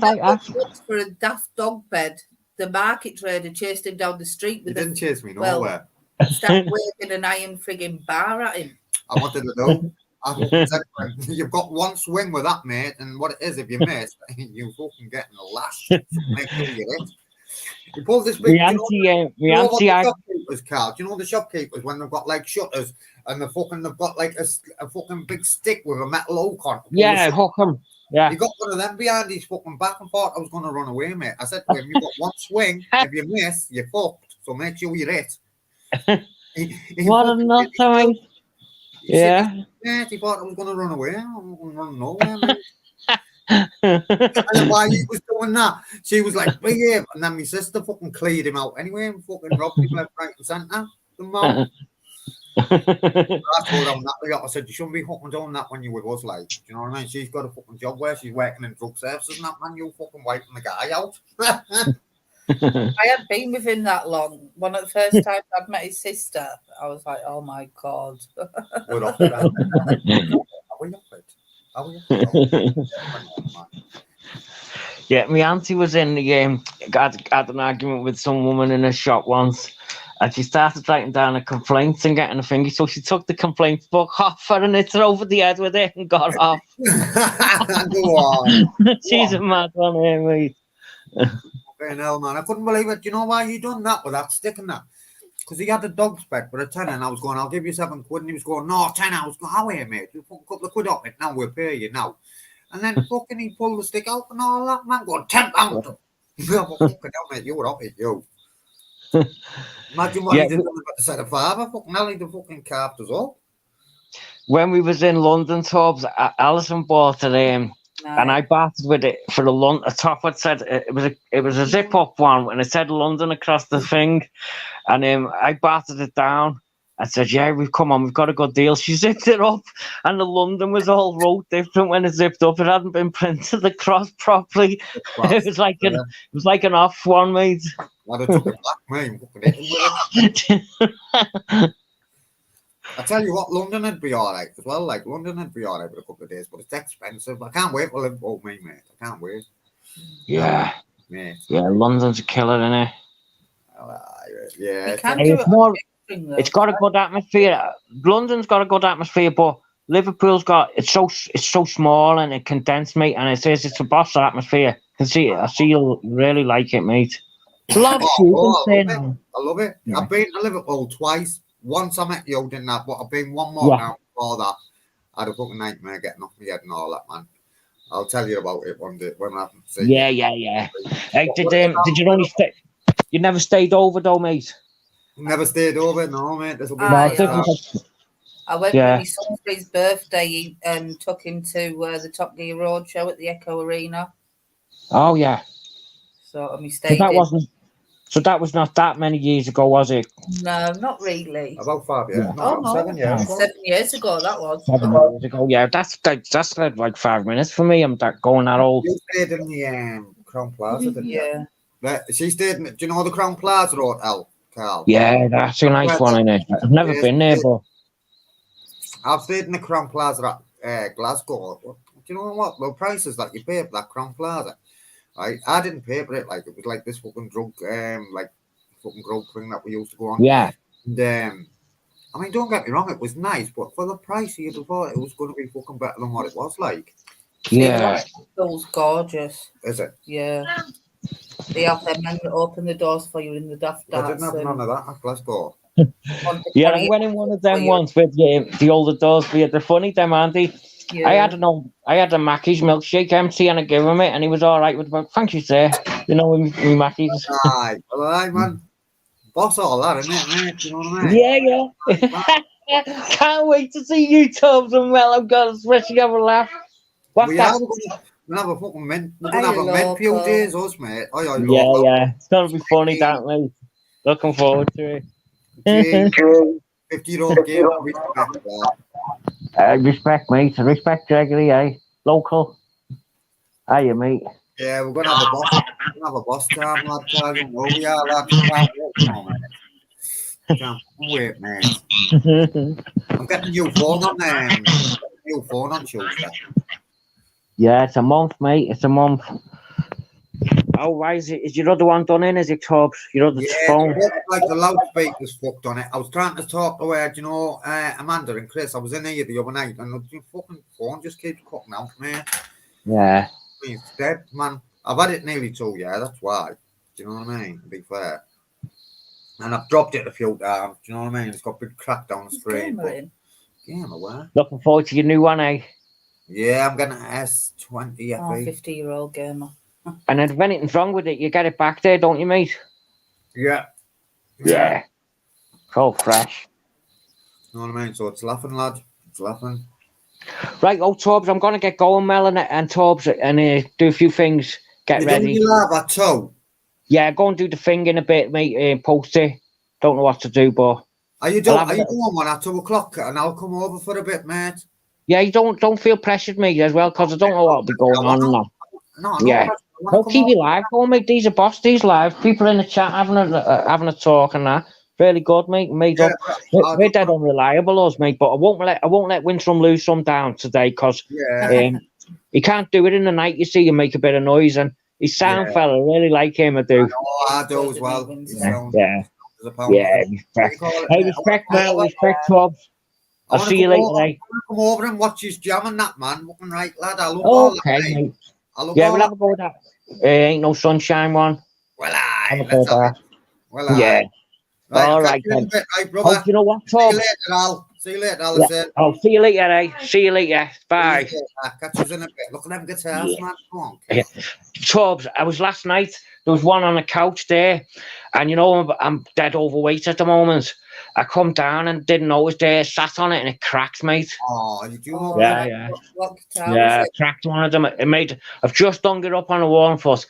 For a daft dog bed, the market trader chased him down the street You with didn't chase me well, nowhere. started waving an iron frigging bar at him. I wanted to know. I fucking said to him, you've got one swing with that, mate, and what it is, if you miss, you fucking getting a lash. Make sure you hit. You pull this big. Shopkeepers, Carl. Do you know the shopkeepers when they've got like shutters and they've got like a fucking big stick with a metal hook on? Yeah, hook 'em. Yeah. He got one of them behind his fucking back and thought I was going to run away, mate. I said to him, you've got one swing. If you miss, you're fucked. So make sure you hit. What a nut, mate. Yeah. Yeah, he thought I was going to run away. I'm going to run nowhere, mate. And why he was doing that, she was like, behave. And then my sister fucking cleared him out anyway and fucking robbed him left, right, and centre. The mom. I told him that. I said, you shouldn't be fucking doing that when you with us, like, do you know what I mean? She's got a fucking job where she's working in drug services and that, man. You fucking wiping the guy out. I hadn't been with him that long. One of the first times I'd met his sister, I was like, oh my God. We're off it. Are we off it? Are we off it? Yeah, my auntie was in the had an argument with some woman in a shop once, and she started writing down her complaints and getting a thingy. So she took the complaint book off her and hit her over the head with it and got off. Go on. She's a mad one, here, mate. Fucking hell, man. I couldn't believe it. Do you know why he done that with that stick and that? Because he had the dog spec for a tenner, and I was going, I'll give you 7 quid. And he was going, no, 10. I was going, how are you, mate? You put a couple of quid off it. Now we'll pay you now. And then fucking he pulled the stick out and all that, man, going, £10. Fucking hell, mate, you were off it, you. Imagine what he did about the set of 5. Fucking hell, he'd have fucking carved us up. When we was in London, Tubbs, Alison bought it, and I bartered with it for the top. It said it was a zip up one, and it said London across the thing, and I bartered it down. I said, "Yeah, we've got a good deal." She zipped it up, and the London was all wrote different when it zipped up. It hadn't been printed across properly. It was like an off one, mate. I'd have took it back, mate. I tell you what, London would be all right as well. Like, London would be all right for a couple of days, but it's expensive. I can't wait for Liverpool, mate. I can't wait. Yeah. Mate. Yeah, London's a killer, isn't it? Yeah. It's got a good atmosphere. London's got a good atmosphere, but Liverpool's got it's so small and it condensed, mate. And it's a boss atmosphere. I see you'll really like it, mate. A lot of I love it. Yeah. I've been to Liverpool twice. Once I met you, didn't I? But I've been one more now before that. I had a fucking nightmare getting off my head and all that, man. I'll tell you about it one day when I haven't seen you. Yeah. Hey, did you only stay? You never stayed over though, mate. Never stayed over, no, mate. This will be I went for my son for his birthday and took him to the Top Gear Road show at the Echo Arena. Oh yeah. So and we stayed. So that was not that many years ago, was it? No, not really. About 5 years. Yeah. No, 7 years. 7 years ago, that was. 7 years ago, yeah. That's like 5 minutes for me. I'm going that old. You stayed in the Crown Plaza, didn't you? Yeah. She stayed in. Do you know the Crown Plaza Hotel, Carl? Yeah, that's a nice one, isn't it? I've never been there, but I've stayed in the Crown Plaza at Glasgow. Do you know what? The prices that you pay for that Crown Plaza. I didn't pay for it. Like, it was like this fucking drug, like fucking drug thing that we used to go on. Yeah. And I mean, don't get me wrong, it was nice, but for the price, you'd have thought it was going to be fucking better than what it was like. Yeah. It's gorgeous. Is it? Yeah. They have them men that open the doors for you in the Daft Darts. I didn't have none of that at Glasgow. Yeah, I went in one of them once with the older doors for you. They're funny, them, aren't they? Yeah. I had a Mackey's milkshake empty and I gave him it and he was all right with it. Thank you, sir. You know, with Mackey's. Aye, man. Boss all that, isn't it, mate? You know what I mean? Yeah. Can't wait to see you, Tubbs and Mel. I'm gonna especially have a laugh. What's We that? are. We're gonna have a fucking mint. We're Hey, gonna have a mint few local. days, us, mate. Aye, aye, Yeah, local. yeah. It's gonna be funny, don't we? Looking forward to James, it. 50-year-old game. Respect that. Respect, mate. Respect Gregory, eh? Local. Hiya, mate. Yeah, we're gonna have a boss. We're gonna have a boss time, lad. Tell you what we are, lad. Can't wait, no, mate. Can't wait, mate. I'm getting a new phone on new phone on Tuesday. Yeah, it's a month, mate. It's a month. Oh, why is it? Is your other one done in? Is it, Tubbs? Your other Yeah, phone? like the loudspeaker's fucked on it. I was trying to talk to her, Amanda and Chris. I was in here the other night, and the fucking phone just keeps cutting out, man. Yeah. It's dead, man. I've had it nearly 2 years. That's why. Do you know what I mean? To be fair. And I've dropped it a few times. Do you know what I mean? It's got a big crack down the screen. Gamer in. Yeah, I'm aware. Looking forward to your new one, eh? Yeah, I'm getting an S20 Oh, FE. 50-year-old gamer. And if anything's wrong with it, you get it back there, don't you, mate? Yeah. Yeah. It's all fresh. You know what I mean? So it's laughing, lad. It's laughing. Right, Tubbs, I'm going to get going, Mel and Tubbs, and do a few things. Get You ready. doing your live at 2? Yeah, go and do the thing in a bit, mate. Post it. Don't know what to do, but Are you I'll have doing a one at 2 o'clock? And I'll come over for a bit, mate. yeah, you don't feel pressured, mate, as well, because I don't know what'll be going on now. No, Yeah. Don't keep you live, go, mate. These are boss, these live. People in the chat having a talk and that. Really good, mate. Made up. We're dead unreliable, us, mate. But I won't let Wintram lose some down today, because he can't do it in the night. You see, and make a bit of noise, and he's sound fella. I really like him. I do. I do as well. Yeah. Respect. Hey, respect, Mel. Respect, Tubbs. I'll see you later, eh? Come over and watch his jam and that, man. Looking right, lad. I love all that. Okay, mate. Yeah, we'll have a go with that. Ain't no sunshine one. Well, let's have it. Well, yeah. Right, all right, then. Right, brother. Oh, you know what, See you Tubbs? later, Al. See you later, Al. Yeah. Oh, see you later, eh? See you later. Bye. Catch us in a bit. Look at them guitars, man. Come on. Tubbs, I was last night. There was one on the couch there, and you know I'm dead overweight at the moment. I come down and didn't know it was there. Sat on it and it cracked, mate. Oh, you do? Oh, Yeah. What guitar was Yeah, it? cracked one of them. It made. I've just hung it up on the wall and thought,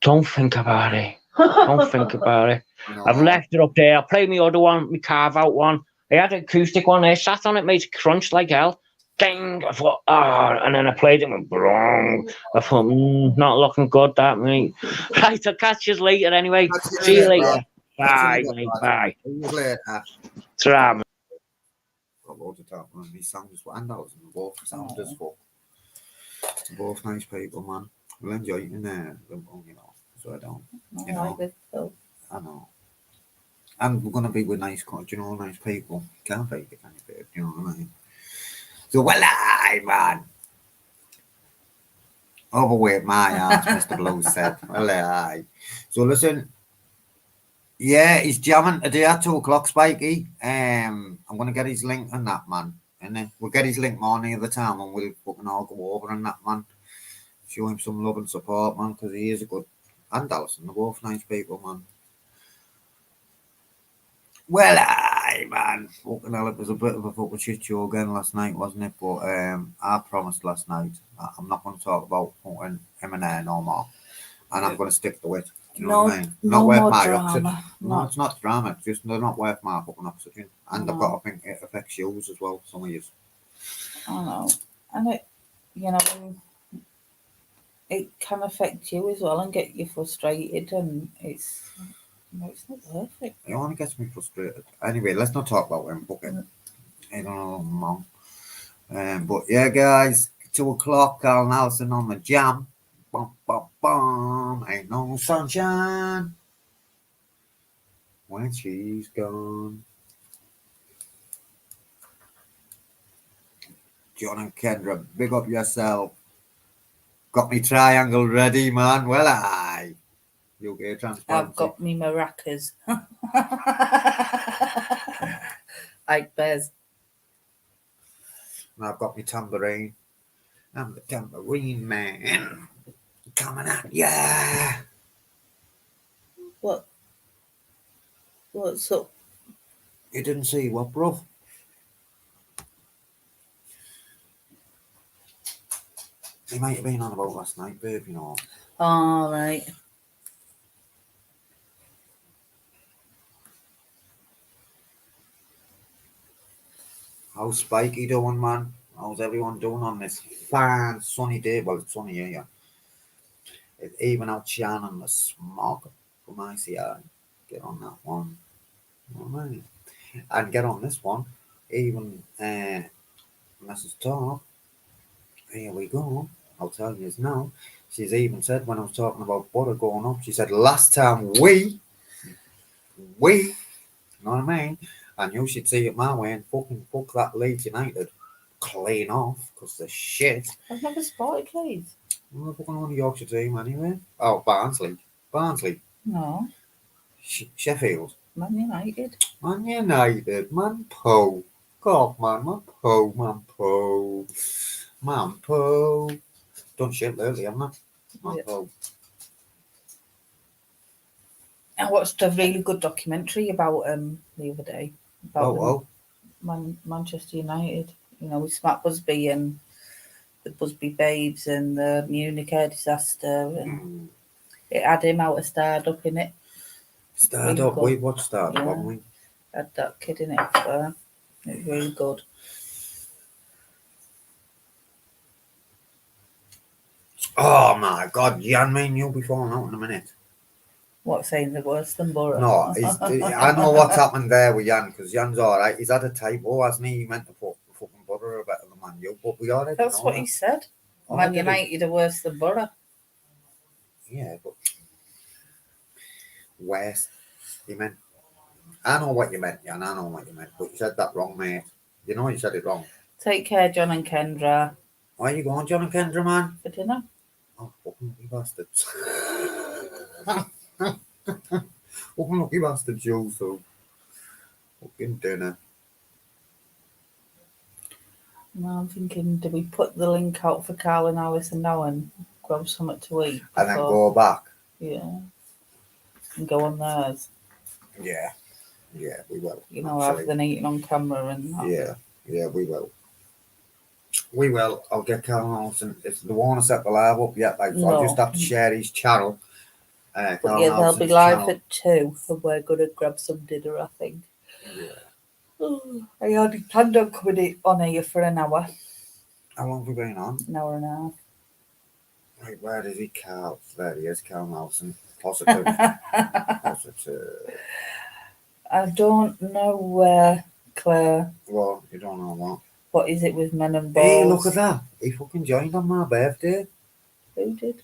don't think about it. Don't think about it. No. I've left it up there. I played my other one, my carve out one. I had an acoustic one there. Sat on it, made it crunch like hell. Ding! I thought, and then I played it and went, brong. I thought, not looking good, that, mate. Right, I'll catch you later anyway. See you later. Bye, mate. Bye. See you later. Ta-ra, mate. Got loads of talk on these sounds, and those and both sound as fuck. Both nice people, man. We'll enjoy it in there, you know. So I don't. You know. I know. And we're gonna be with nice, nice people. Can't fake it, you know what I mean? So well, man. Overweight my ass, Mr. Blue said. Well, so listen. Yeah, he's jamming today at 2 o'clock, Spikey. I'm gonna get his link on that, man. And then we'll get his link more near the time, and we'll fucking all go over on that, man. Show him some love and support, man, because he is a good. And Alison, they're both nice people, man. Well, man. Fucking hell, it was a bit of a fucking shit show again last night, wasn't it? But I promised last night I'm not going to talk about fucking M&A no more. And I'm going to stick to it. You know what I mean? Not worth my oxygen. No, it's not drama. It's just they're not worth my fucking oxygen. And I've got to think it affects you as well, some of you. I know. And it, it can affect you as well and get you frustrated, and it's not worth it. It only gets me frustrated. Anyway, let's not talk about him fucking. I don't know, mom. But yeah, guys, 2 o'clock, Carl Nelson on the jam. Bum, bum, bum. Ain't no sunshine when she's gone. John and Kendra, big up yourself. Got me triangle ready, man. Well, UK transparency. I've got me maracas. Like Bez. And I've got me tambourine. I'm the tambourine man. Coming at ya. What's up? You didn't see what, bro? He might have been on about last night, babe, you know. All right. How's Spikey doing, man? How's everyone doing on this fine sunny day? Well, it's sunny here, yeah. It's even out shining the smog from ICI. Get on that one. All right. And get on this one. Even Mrs. Top. Here we go. I'll tell you now. She's even said when I was talking about butter going up, she said last time you know what I mean? I knew she'd see it my way and fucking fuck that Leeds United clean off because they're shit. I've never spotted Leeds. Well, they're fucking on the Yorkshire team anyway. Oh, Barnsley. No, Sheffield. Man United. Man United. Man Po. God, man. Man Po. Man Po. Man Po. Done shit lately, haven't I? Man Yeah. Po. I watched a really good documentary about the other day about Oh, Manchester United. You know, with Matt Busby and the Busby Babes and the Munich air disaster, and it had him out of Startup in it. Start Really up. good. We watched Start Up, Yeah. haven't we? Had that kid in it. So it was really good. Oh my God, Jan, me and you'll be falling out in a minute. What, saying they're worse than Borough? No, I know what's happened there with Jan because Jan's all right. He's had a typo, hasn't he? He meant to put fucking Butter better than Man U, but we already That's know what that. he said. Oh, Man did he? United are worse than Borough. Yeah, but West. He meant. I know what you meant, Jan. I know what you meant, but you said that wrong, mate. You know you said it wrong. Take care, John and Kendra, Where you going, John and Kendra, man? for dinner. Oh, fucking lucky bastards. Fucking lucky bastards, you, so. Fucking dinner. No, I'm thinking, do we put the link out for Carl and Alison now and grab something to eat? And then before- go back. Yeah. And go on theirs. Yeah. Yeah, we will. You know, Absolutely. rather than eating on camera and that. Yeah, we will. We will. I'll get Carl Nelson. If they want to set the live up yet, like, so I'll No. just have to share his channel. But Carl yeah, they'll be Nelson's live channel. at 2 and we're going to grab some dinner, I think. Yeah. I already planned on coming on here for an hour. How long have we been on? An hour and a Right, where is he, Carl? There he is, Carl Nelson. Positive. half. Positive. I don't know where, Claire. Well, you don't know what. What is it with men and balls? Hey, look at that. He fucking joined on my birthday. Who did?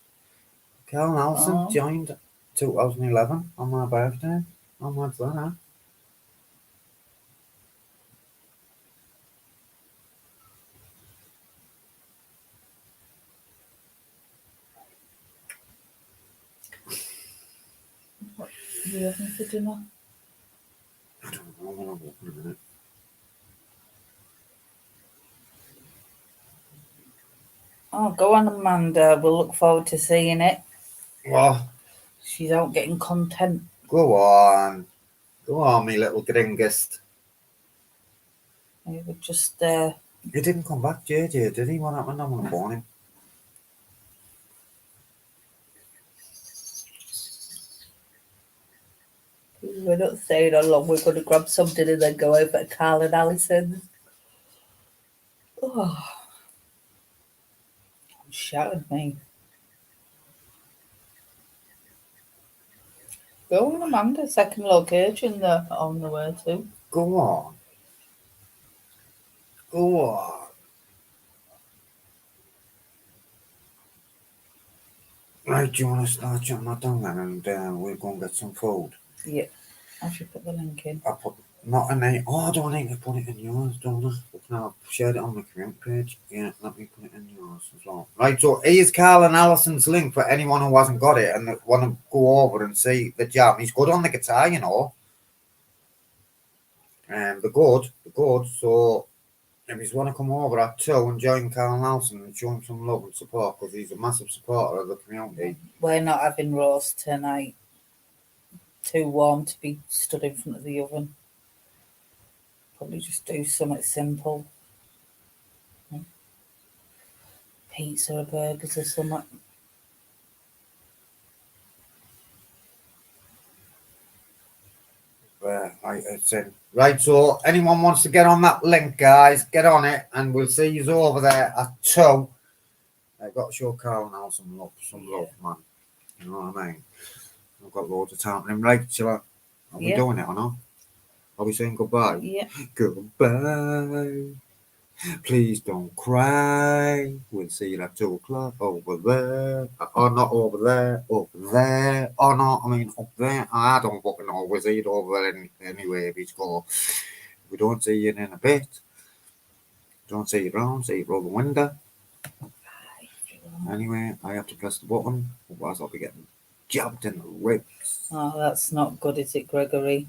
Carl Nelson Oh. joined 2011 on my birthday. Oh, what's that? What are you having for dinner? I don't know. I'm going to look in a minute. Oh, go on, Amanda. We'll look forward to seeing it. Well, She's out getting content. go on. Go on, me little gringest. We were just He didn't come back, JJ, did he? What happened? I'm gonna phone him. we're not staying on long. We're going to grab something and then go over to Carl and Alison. Oh, shattered me. Go on, Amanda. Second location they're on the way to. Go on. Go on. Right, do you want to start shutting that down then and we'll go and get some food? Yeah, I should put the link in. I put not in there. Oh, I don't need to put it in yours, don't I? No, I've shared it on my community page. Yeah, let me put it in yours as well. Right, so here's Carl and Alison's link for anyone who hasn't got it and want to go over and see the jam. He's good on the guitar, you know. And the good. So if you want to come over at 2 and join Carl Nelson and show him some love and support because he's a massive supporter of the community. We're not having roast tonight. Too warm to be stood in front of the oven. Probably just do something simple. pizza or burgers or something. Right, it's in. Right, so anyone wants to get on that link, guys, get on it, and we'll see you over there at 2. I've got to show Carl now some love, man. You know what I mean? I've got loads of time. And right, are we Yeah. doing it or not? Are we saying goodbye? Yeah. Goodbye. Please don't cry. We'll see you at 2 o'clock over there. Or not over there. Over there. Or not, I mean up there. I don't fucking know. We'll see you over there anyway if it's cool. If we don't see you in a bit, don't see you around, see you through the window. Anyway, I have to press the button, otherwise I'll be getting jabbed in the ribs. Oh, that's not good, is it, Gregory?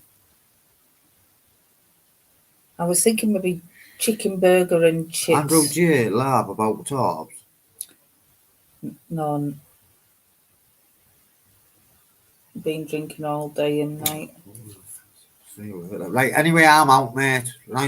I was thinking maybe chicken burger and chips. Andrew J. laugh about tops. None. Been drinking all day and night. See you later. Right, anyway, I'm out, mate. Nice